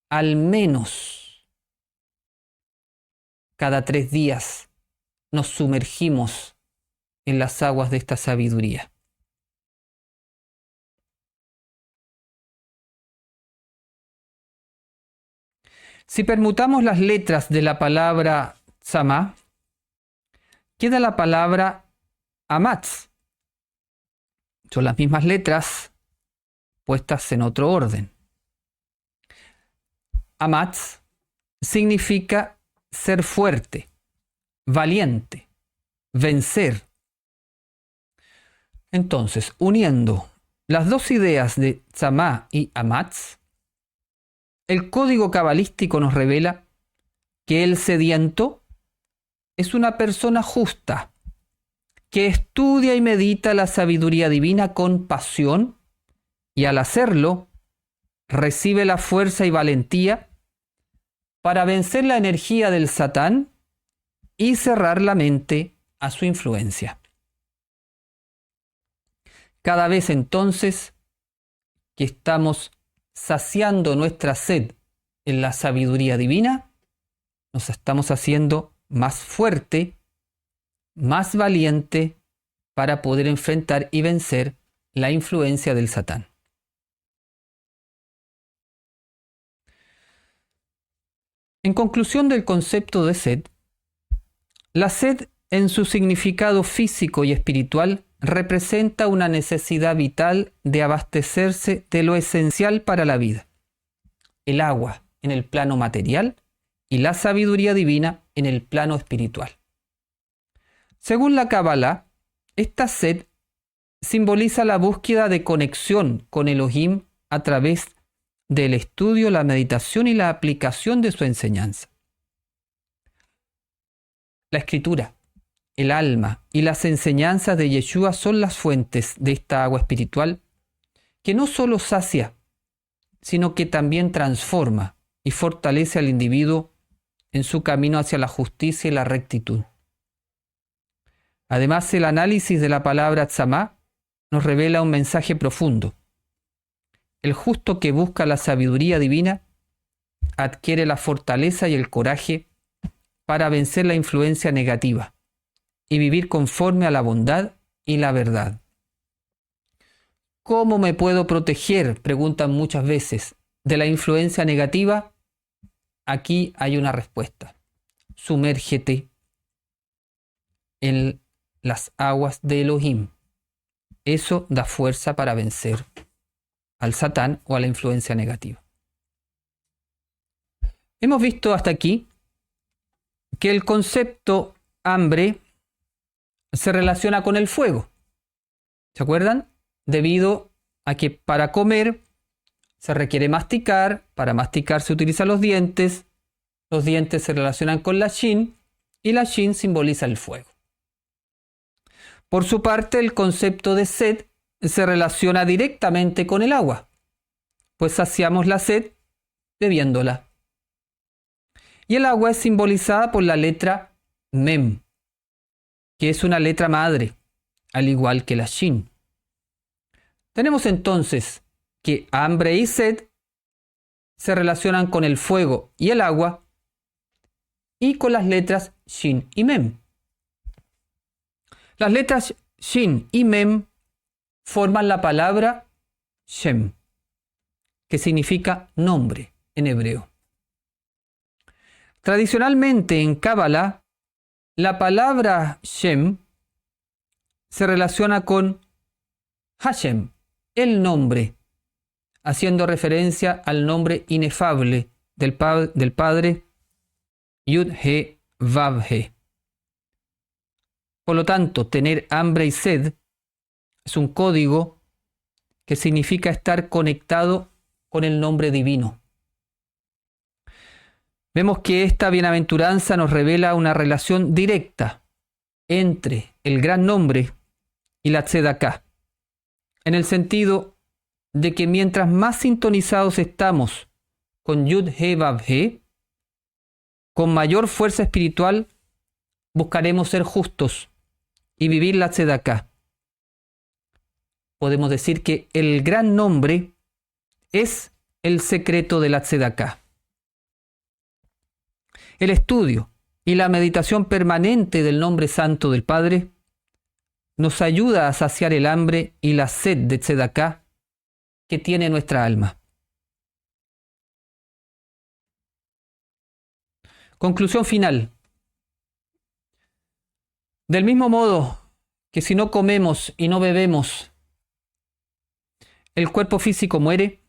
al menos cada 3 días nos sumergimos en las aguas de esta sabiduría. Si permutamos las letras de la palabra tzamá, queda la palabra amatz. Son las mismas letras puestas en otro orden. Amatz significa ser fuerte, valiente, vencer. Entonces, uniendo las dos ideas de tzamá y amatz, el código cabalístico nos revela que el sediento es una persona justa, que estudia y medita la sabiduría divina con pasión y al hacerlo recibe la fuerza y valentía para vencer la energía del Satán y cerrar la mente a su influencia. Cada vez entonces que estamos saciando nuestra sed en la sabiduría divina, nos estamos haciendo más fuerte, más valiente para poder enfrentar y vencer la influencia del Satán. En conclusión del concepto de sed, la sed en su significado físico y espiritual representa una necesidad vital de abastecerse de lo esencial para la vida, el agua en el plano material y la sabiduría divina en el plano espiritual. Según la Kabbalah, esta sed simboliza la búsqueda de conexión con Elohim a través del estudio, la meditación y la aplicación de su enseñanza. La escritura, el alma y las enseñanzas de Yeshua son las fuentes de esta agua espiritual que no solo sacia, sino que también transforma y fortalece al individuo en su camino hacia la justicia y la rectitud. Además, el análisis de la palabra tzamá nos revela un mensaje profundo. El justo que busca la sabiduría divina adquiere la fortaleza y el coraje para vencer la influencia negativa y vivir conforme a la bondad y la verdad. ¿Cómo me puedo proteger?, preguntan muchas veces, de la influencia negativa. Aquí hay una respuesta. Sumérgete en las aguas de Elohim. Eso da fuerza para vencer al Satán o a la influencia negativa. Hemos visto hasta aquí que el concepto hambre se relaciona con el fuego. ¿Se acuerdan? Debido a que para comer se requiere masticar, para masticar se utilizan los dientes se relacionan con la shin y la Shin simboliza el fuego. Por su parte, el concepto de sed se relaciona directamente con el agua, pues saciamos la sed bebiéndola. Y el agua es simbolizada por la letra Mem, que es una letra madre, al igual que la Shin. Tenemos entonces que hambre y sed se relacionan con el fuego y el agua y con las letras Shin y Mem. Las letras Shin y Mem forman la palabra Shem, que significa nombre en hebreo. Tradicionalmente en Cábala, la palabra Shem se relaciona con Hashem, el nombre, haciendo referencia al nombre inefable del Padre Yud-He-Vav-He. Por lo tanto, tener hambre y sed es un código que significa estar conectado con el nombre divino. Vemos que esta bienaventuranza nos revela una relación directa entre el gran nombre y la tzedaká, en el sentido de que mientras más sintonizados estamos con Yud-He-Vav-He, con mayor fuerza espiritual buscaremos ser justos y vivir la tzedaká. Podemos decir que el gran nombre es el secreto de la tzedaká. El estudio y la meditación permanente del nombre santo del Padre nos ayuda a saciar el hambre y la sed de tzedaká que tiene nuestra alma. Conclusión final. Del mismo modo que si no comemos y no bebemos, el cuerpo físico muere,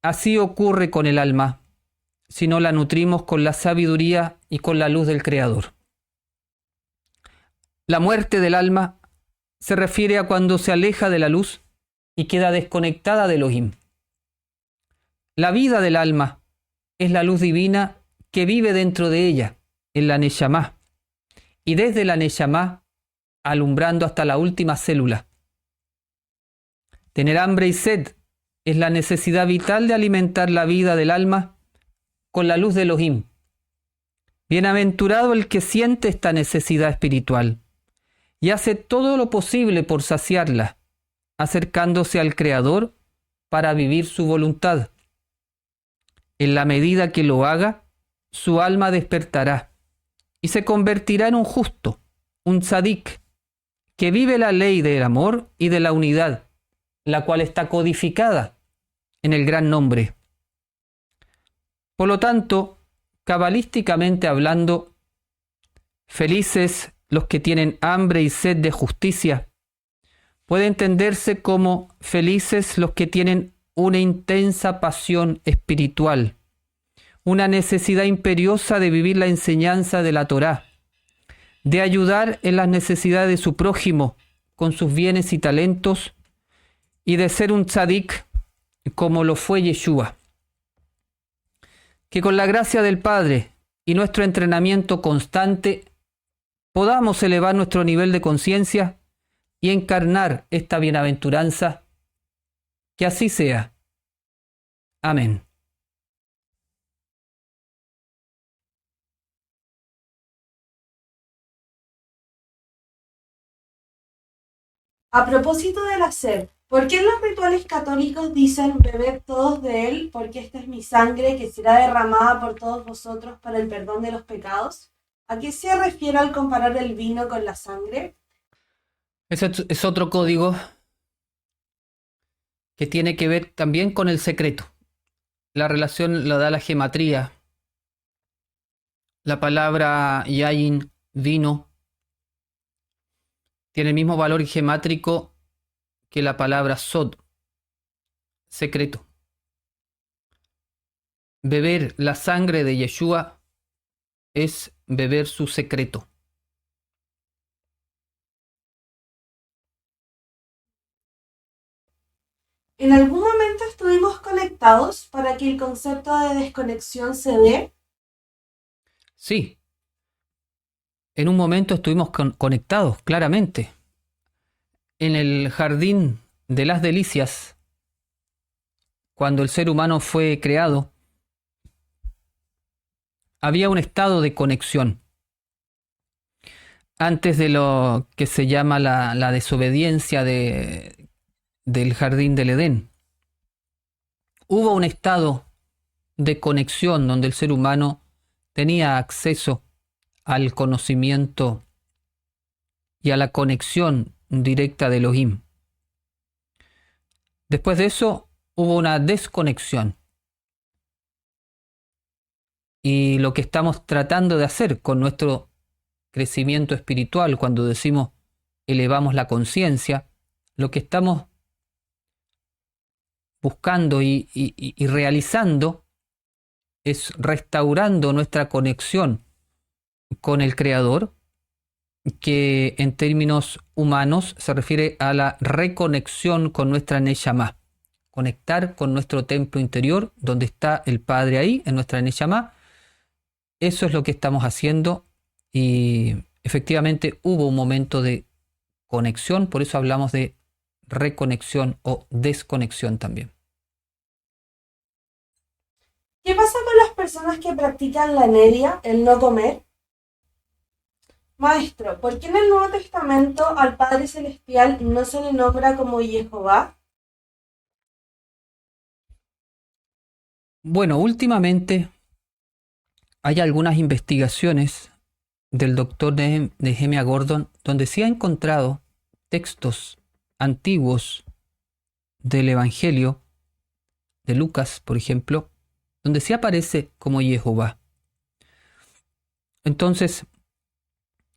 así ocurre con el alma, si no la nutrimos con la sabiduría y con la luz del Creador. La muerte del alma se refiere a cuando se aleja de la luz y queda desconectada de Elohim. La vida del alma es la luz divina que vive dentro de ella, en la Neshama, y desde la Neshama alumbrando hasta la última célula. Tener hambre y sed es la necesidad vital de alimentar la vida del alma con la luz de Elohim. Bienaventurado el que siente esta necesidad espiritual y hace todo lo posible por saciarla, acercándose al Creador para vivir su voluntad. En la medida que lo haga, su alma despertará y se convertirá en un justo, un tzadik, que vive la ley del amor y de la unidad, la cual está codificada en el gran nombre. Por lo tanto, cabalísticamente hablando, felices los que tienen hambre y sed de justicia, puede entenderse como felices los que tienen una intensa pasión espiritual, una necesidad imperiosa de vivir la enseñanza de la Torá, de ayudar en las necesidades de su prójimo con sus bienes y talentos, y de ser un tzadik como lo fue Yeshua. Que con la gracia del Padre y nuestro entrenamiento constante podamos elevar nuestro nivel de conciencia y encarnar esta bienaventuranza. Que así sea. Amén. A propósito de la sed, ¿por qué en los rituales católicos dicen bebed todos de él, porque esta es mi sangre que será derramada por todos vosotros para el perdón de los pecados? ¿A qué se refiere al comparar el vino con la sangre? Ese es otro código que tiene que ver también con el secreto. La relación la da la gematría. La palabra yain, vino, tiene el mismo valor gemátrico que la palabra sod, secreto. Beber la sangre de Yeshua es beber su secreto. ¿En algún momento estuvimos conectados para que el concepto de desconexión se dé? Sí. en un momento estuvimos conectados, claramente. En el jardín de las delicias, cuando el ser humano fue creado, había un estado de conexión. Antes de lo que se llama la desobediencia del jardín del Edén, hubo un estado de conexión donde el ser humano tenía acceso al conocimiento y a la conexión directa de Elohim. Después de eso hubo una desconexión. Y lo que estamos tratando de hacer con nuestro crecimiento espiritual, cuando decimos elevamos la conciencia, lo que estamos buscando y realizando es restaurando nuestra conexión con el Creador, que en términos humanos se refiere a la reconexión con nuestra Neshama. Conectar con nuestro templo interior, donde está el Padre ahí, en nuestra Neshama. Eso es lo que estamos haciendo y efectivamente hubo un momento de conexión, por eso hablamos de reconexión o desconexión también. ¿Qué pasa con las personas que practican la neria, el no comer? Maestro, ¿por qué en el Nuevo Testamento al Padre Celestial no se le nombra como Jehová? Bueno, últimamente hay algunas investigaciones del doctor Nehemia Gordon donde se ha encontrado textos antiguos del Evangelio de Lucas, por ejemplo, donde se aparece como Jehová. Entonces,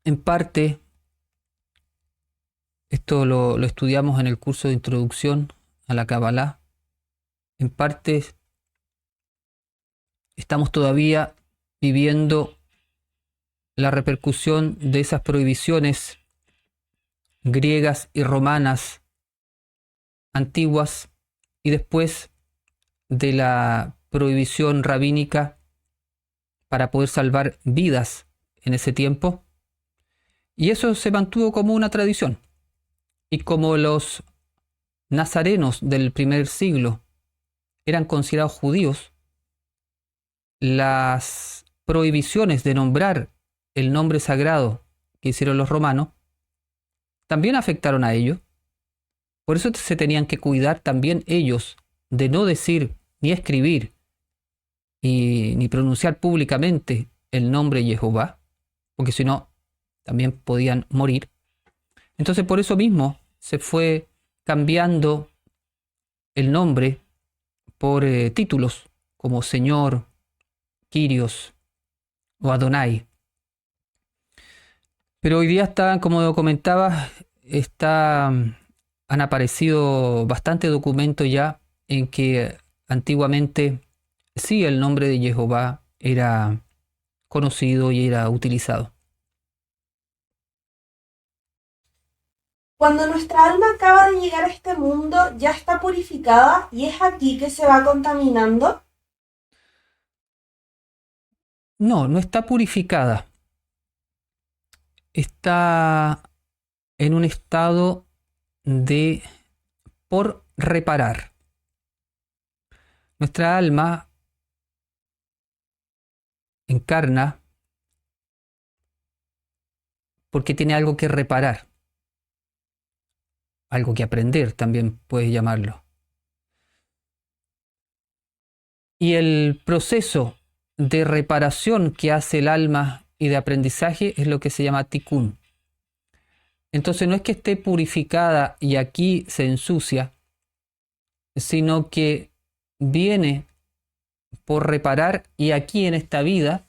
en parte, esto lo estudiamos en el curso de introducción a la Kabbalah, en parte estamos todavía viviendo la repercusión de esas prohibiciones griegas y romanas antiguas y después de la prohibición rabínica para poder salvar vidas en ese tiempo. Y eso se mantuvo como una tradición. Y como los nazarenos del primer siglo eran considerados judíos, las prohibiciones de nombrar el nombre sagrado que hicieron los romanos también afectaron a ellos. Por eso se tenían que cuidar también ellos de no decir ni escribir ni pronunciar públicamente el nombre Jehová, porque si no también podían morir. Entonces por eso mismo se fue cambiando el nombre por títulos como Señor, Kyrios o Adonai. Pero hoy día está, como comentaba, han aparecido bastantes documentos ya en que antiguamente sí el nombre de Jehová era conocido y era utilizado. Cuando nuestra alma acaba de llegar a este mundo, ya está purificada y es aquí que se va contaminando. No, no está purificada. Está en un estado de por reparar. Nuestra alma encarna porque tiene algo que reparar, algo que aprender, también puedes llamarlo. Y el proceso de reparación que hace el alma y de aprendizaje es lo que se llama tikkun. Entonces no es que esté purificada y aquí se ensucia, sino que viene por reparar y aquí en esta vida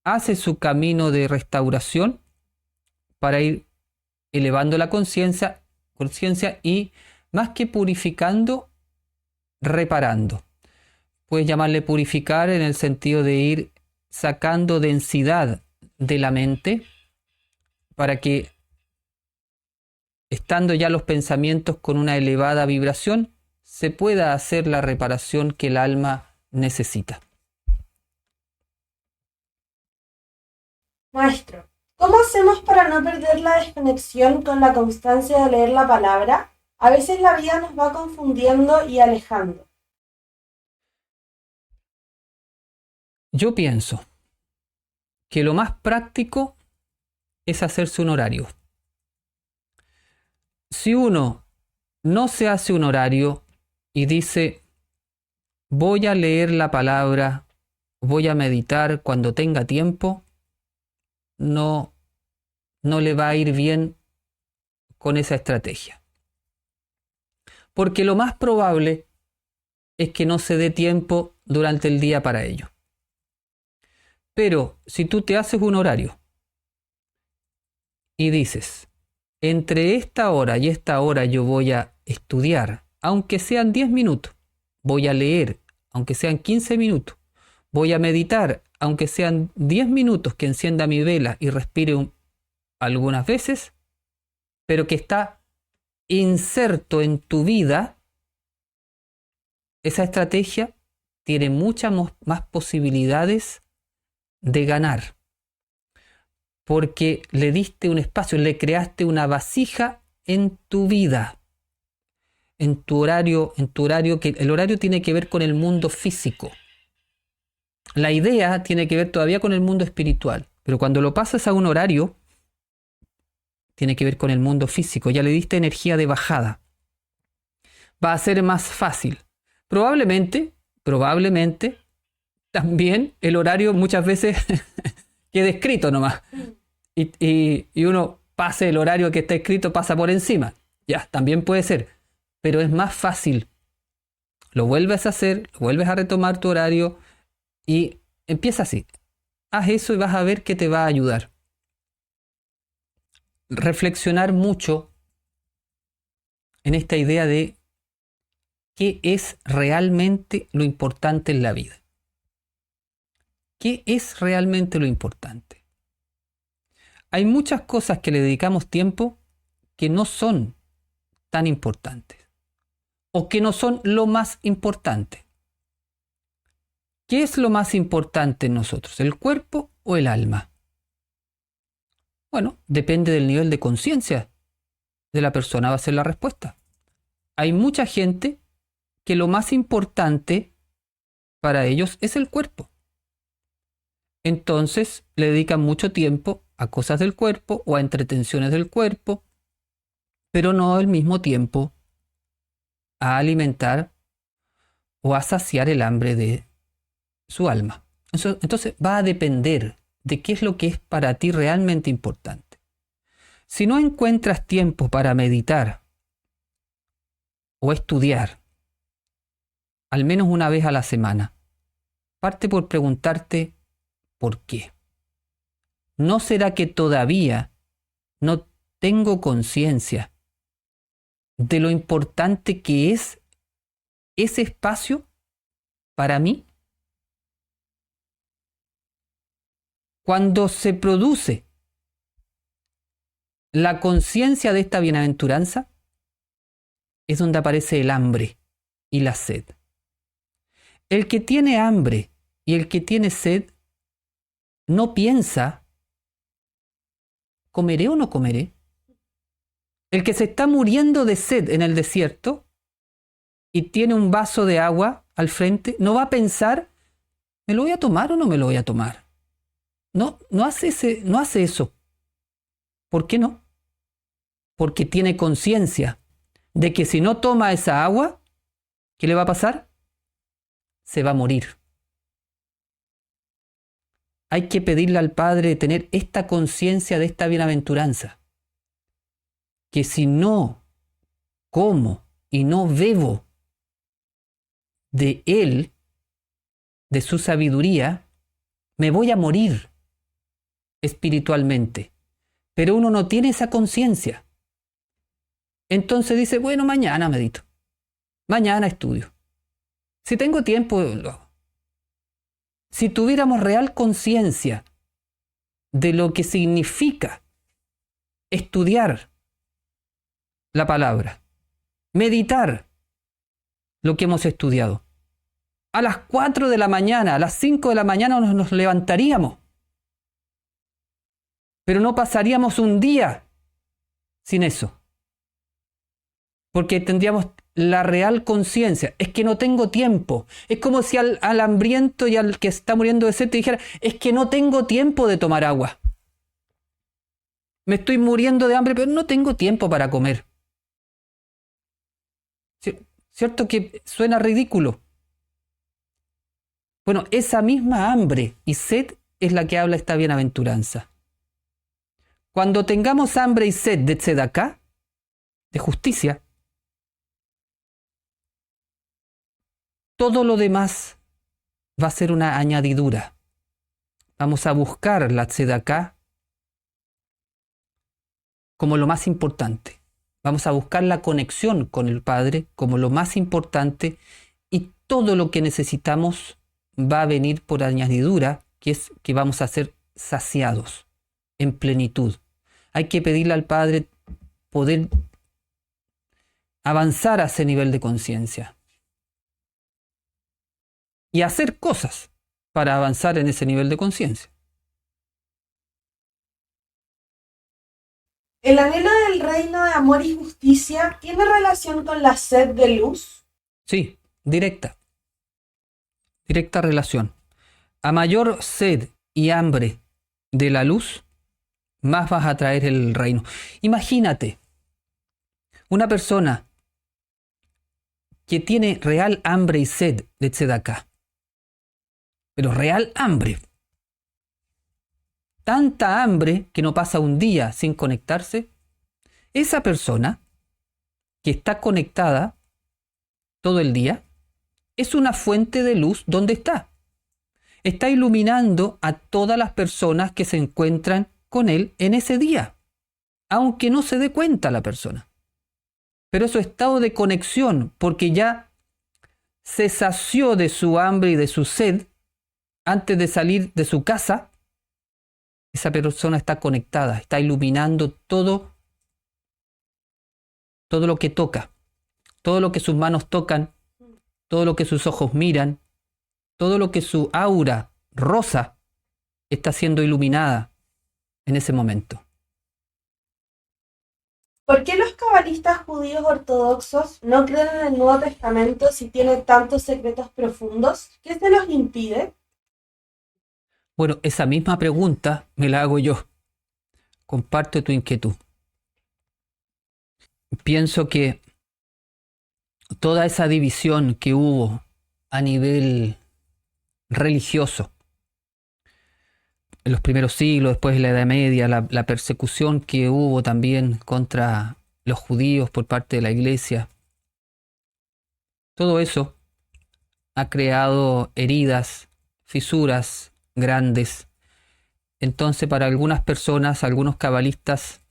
hace su camino de restauración para ir elevando la conciencia y más que purificando, reparando. Puedes llamarle purificar en el sentido de ir sacando densidad de la mente para que, estando ya los pensamientos con una elevada vibración, se pueda hacer la reparación que el alma necesita. Maestro, ¿cómo hacemos para no perder la desconexión con la constancia de leer la palabra? A veces la vida nos va confundiendo y alejando. Yo pienso que lo más práctico es hacerse un horario. Si uno no se hace un horario y dice, voy a leer la palabra, voy a meditar cuando tenga tiempo, no le va a ir bien con esa estrategia. Porque lo más probable es que no se dé tiempo durante el día para ello. Pero si tú te haces un horario y dices, entre esta hora y esta hora yo voy a estudiar, aunque sean 10 minutos, voy a leer, aunque sean 15 minutos, voy a meditar, aunque sean 10 minutos que encienda mi vela y respire algunas veces, pero que está inserto en tu vida, esa estrategia tiene muchas más posibilidades de ganar. Porque le diste un espacio, le creaste una vasija en tu vida, en tu horario, que el horario tiene que ver con el mundo físico. La idea tiene que ver todavía con el mundo espiritual, pero cuando lo pasas a un horario, tiene que ver con el mundo físico, ya le diste energía de bajada. Va a ser más fácil. Probablemente, también el horario muchas veces quede escrito nomás. Y uno pase el horario que está escrito, pasa por encima. Ya, también puede ser. Pero es más fácil. Lo vuelves a hacer, lo vuelves a retomar tu horario y empieza así. Haz eso y vas a ver que te va a ayudar. Reflexionar mucho en esta idea de qué es realmente lo importante en la vida. ¿Qué es realmente lo importante? Hay muchas cosas que le dedicamos tiempo que no son tan importantes o que no son lo más importante. ¿Qué es lo más importante en nosotros? ¿El cuerpo o el alma? Bueno, depende del nivel de conciencia de la persona, va a ser la respuesta. Hay mucha gente que lo más importante para ellos es el cuerpo. Entonces le dedican mucho tiempo a cosas del cuerpo o a entretenciones del cuerpo, pero no al mismo tiempo a alimentar o a saciar el hambre de su alma. Entonces va a depender de qué es lo que es para ti realmente importante. Si no encuentras tiempo para meditar o estudiar, al menos una vez a la semana, parte por preguntarte ¿por qué? ¿No será que todavía no tengo conciencia de lo importante que es ese espacio para mí? Cuando se produce la conciencia de esta bienaventuranza, es donde aparece el hambre y la sed. El que tiene hambre y el que tiene sed no piensa, ¿comeré o no comeré? El que se está muriendo de sed en el desierto y tiene un vaso de agua al frente, no va a pensar, ¿me lo voy a tomar o no me lo voy a tomar? No hace eso. ¿Por qué no? Porque tiene conciencia de que si no toma esa agua, ¿qué le va a pasar? Se va a morir. Hay que pedirle al Padre tener esta conciencia de esta bienaventuranza. Que si no como y no bebo de Él, de su sabiduría, me voy a morir espiritualmente. Pero uno no tiene esa conciencia. Entonces dice, bueno, mañana medito. Mañana estudio. Si tengo tiempo, lo hago. Si tuviéramos real conciencia de lo que significa estudiar la palabra, meditar lo que hemos estudiado, a las 4 de la mañana, a las 5 de la mañana nos levantaríamos Pero no pasaríamos un día sin eso. Porque tendríamos la real conciencia. Es que no tengo tiempo. Es como si al hambriento y al que está muriendo de sed te dijera, es que no tengo tiempo de tomar agua. Me estoy muriendo de hambre, pero no tengo tiempo para comer. ¿Cierto que suena ridículo? Bueno, esa misma hambre y sed es la que habla esta bienaventuranza. Cuando tengamos hambre y sed de tzedaká, de justicia, todo lo demás va a ser una añadidura. Vamos a buscar la tzedaká como lo más importante. Vamos a buscar la conexión con el Padre como lo más importante y todo lo que necesitamos va a venir por añadidura, que es que vamos a ser saciados en plenitud. Hay que pedirle al Padre poder avanzar a ese nivel de conciencia y hacer cosas para avanzar en ese nivel de conciencia. ¿El anhelo del reino de amor y justicia tiene relación con la sed de luz? Sí, directa relación. A mayor sed y hambre de la luz, más vas a traer el reino. Imagínate, una persona que tiene real hambre y sed de tzedaká, pero real hambre, tanta hambre que no pasa un día sin conectarse, esa persona que está conectada todo el día, es una fuente de luz donde está. Está iluminando a todas las personas que se encuentran con él en ese día, aunque no se dé cuenta la persona. Pero su estado de conexión, porque ya se sació de su hambre y de su sed antes de salir de su casa, esa persona está conectada, está iluminando todo lo que toca, todo lo que sus manos tocan, todo lo que sus ojos miran, todo lo que su aura rosa está siendo iluminada en ese momento. ¿Por qué los cabalistas judíos ortodoxos no creen en el Nuevo Testamento si tiene tantos secretos profundos? ¿Qué se los impide? Bueno, esa misma pregunta me la hago yo. Comparto tu inquietud. Pienso que toda esa división que hubo a nivel religioso en los primeros siglos, después de la Edad Media, la persecución que hubo también contra los judíos por parte de la Iglesia, todo eso ha creado heridas, fisuras grandes. Entonces, para algunas personas, algunos cabalistas,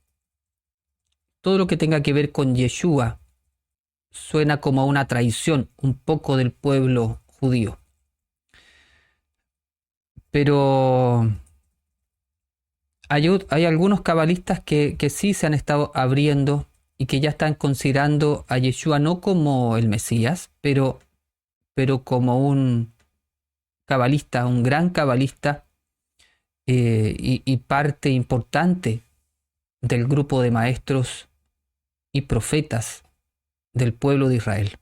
todo lo que tenga que ver con Yeshua suena como una traición un poco del pueblo judío. Pero hay algunos cabalistas que sí se han estado abriendo y que ya están considerando a Yeshua no como el Mesías, pero como un cabalista, un gran cabalista y parte importante del grupo de maestros y profetas del pueblo de Israel.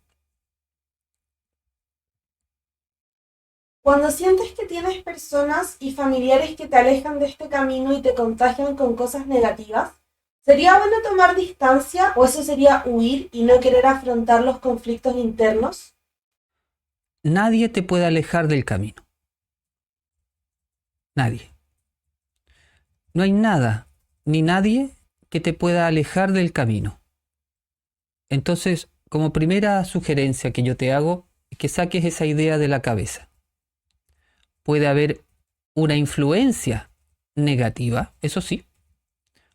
Cuando sientes que tienes personas y familiares que te alejan de este camino y te contagian con cosas negativas, ¿sería bueno tomar distancia o eso sería huir y no querer afrontar los conflictos internos? Nadie te puede alejar del camino. Nadie. No hay nada ni nadie que te pueda alejar del camino. Entonces, como primera sugerencia que yo te hago, es que saques esa idea de la cabeza. Puede haber una influencia negativa, eso sí.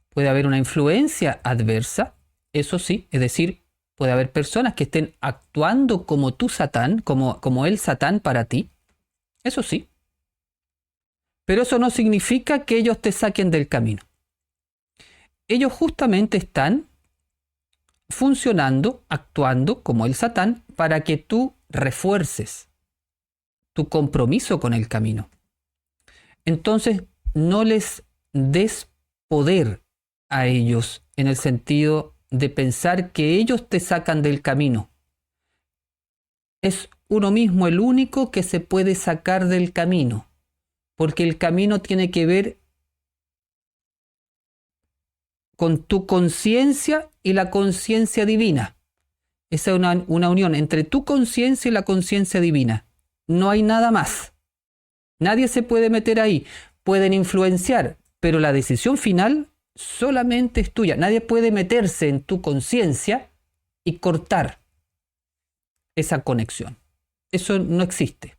Puede haber una influencia adversa, eso sí. Es decir, puede haber personas que estén actuando como tú Satán, como el Satán para ti, eso sí. Pero eso no significa que ellos te saquen del camino. Ellos justamente están funcionando, actuando como el Satán para que tú refuerces tu compromiso con el camino. Entonces, no les des poder a ellos en el sentido de pensar que ellos te sacan del camino. Es uno mismo el único que se puede sacar del camino, porque el camino tiene que ver con tu conciencia y la conciencia divina. Esa es una unión entre tu conciencia y la conciencia divina. No hay nada más. Nadie se puede meter ahí. Pueden influenciar, pero la decisión final solamente es tuya. Nadie puede meterse en tu conciencia y cortar esa conexión. Eso no existe.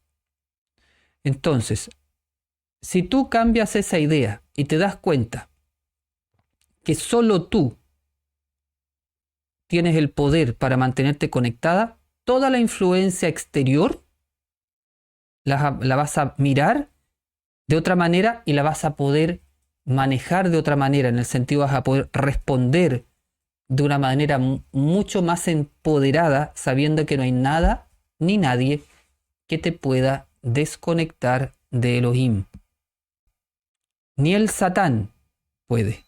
Entonces, si tú cambias esa idea y te das cuenta que solo tú tienes el poder para mantenerte conectada, toda la influencia exterior la vas a mirar de otra manera y la vas a poder manejar de otra manera, en el sentido vas a poder responder de una manera mucho más empoderada, sabiendo que no hay nada ni nadie que te pueda desconectar de Elohim. Ni el Satán puede.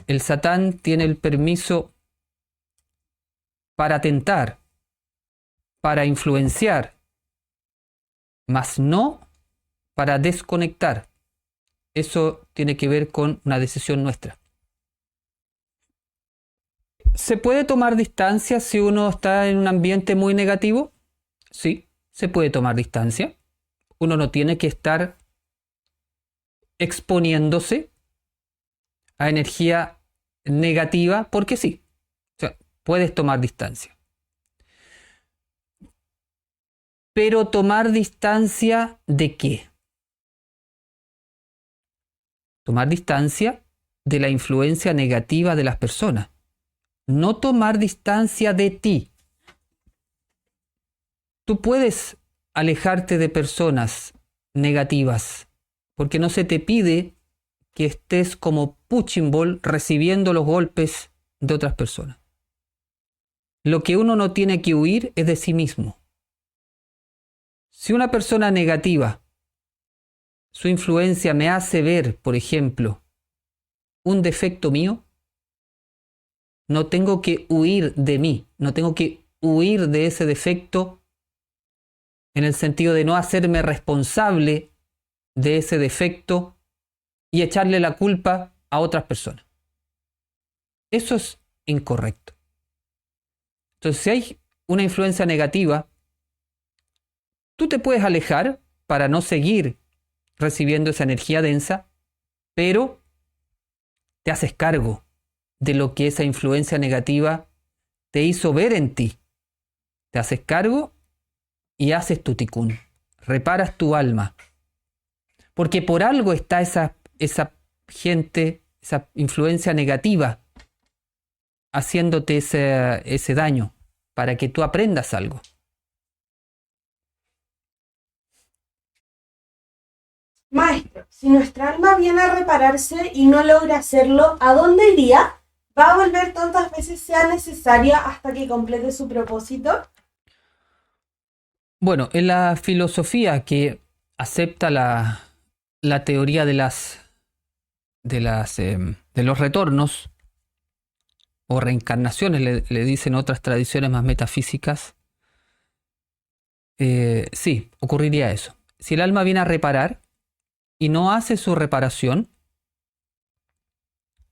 El Satán tiene el permiso para tentar, para influenciar, mas no para desconectar. Eso tiene que ver con una decisión nuestra. ¿Se puede tomar distancia si uno está en un ambiente muy negativo? Sí, se puede tomar distancia. Uno no tiene que estar exponiéndose a energía negativa porque sí. O sea, puedes tomar distancia. Pero tomar distancia ¿de qué? Tomar distancia de la influencia negativa de las personas. No tomar distancia de ti. Tú puedes alejarte de personas negativas porque no se te pide que estés como punching ball recibiendo los golpes de otras personas. Lo que uno no tiene que huir es de sí mismo. Si una persona negativa, su influencia me hace ver, por ejemplo, un defecto mío, no tengo que huir de mí, no tengo que huir de ese defecto en el sentido de no hacerme responsable de ese defecto y echarle la culpa a otras personas. Eso es incorrecto. Entonces, si hay una influencia negativa, tú te puedes alejar para no seguir recibiendo esa energía densa, pero te haces cargo de lo que esa influencia negativa te hizo ver en ti. Te haces cargo y haces tu tikkun. Reparas tu alma. Porque por algo está esa gente, esa influencia negativa, haciéndote ese daño, para que tú aprendas algo. Maestro, si nuestra alma viene a repararse y no logra hacerlo, ¿a dónde iría? ¿Va a volver tantas veces sea necesaria hasta que complete su propósito? Bueno, en la filosofía que acepta la teoría de los retornos o reencarnaciones, le dicen otras tradiciones más metafísicas, sí, ocurriría eso. Si el alma viene a reparar y no hace su reparación,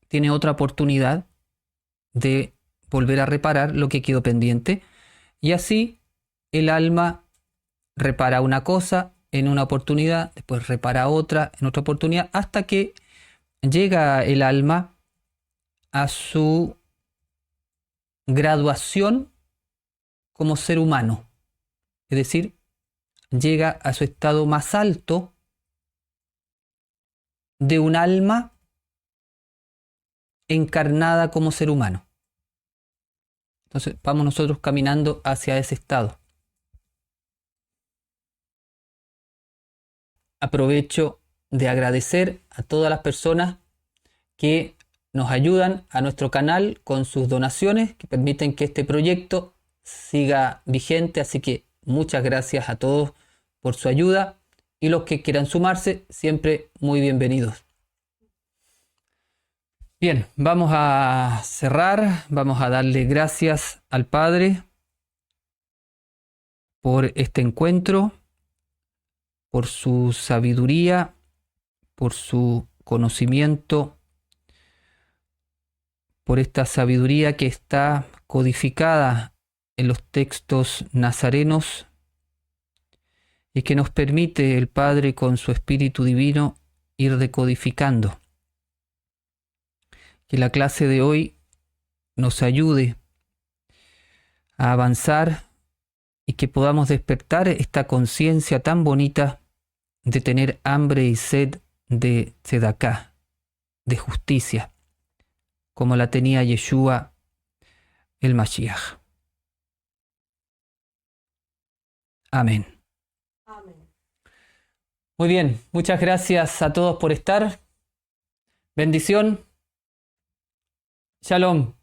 tiene otra oportunidad de volver a reparar lo que quedó pendiente, y así el alma repara una cosa en una oportunidad, después repara otra en otra oportunidad, hasta que llega el alma a su graduación como ser humano. Es decir, llega a su estado más alto de un alma encarnada como ser humano. Entonces vamos nosotros caminando hacia ese estado. Aprovecho de agradecer a todas las personas que nos ayudan a nuestro canal con sus donaciones, que permiten que este proyecto siga vigente. Así que muchas gracias a todos por su ayuda, y los que quieran sumarse, siempre muy bienvenidos. Bien, vamos a cerrar, vamos a darle gracias al Padre por este encuentro, por su sabiduría, por su conocimiento, por esta sabiduría que está codificada en los textos nazarenos y que nos permite el Padre con su Espíritu Divino ir decodificando. Que la clase de hoy nos ayude a avanzar y que podamos despertar esta conciencia tan bonita de tener hambre y sed de tzedaká, de justicia, como la tenía Yeshua el Mashiach. Amén. Amén. Muy bien, muchas gracias a todos por estar. Bendición. Shalom.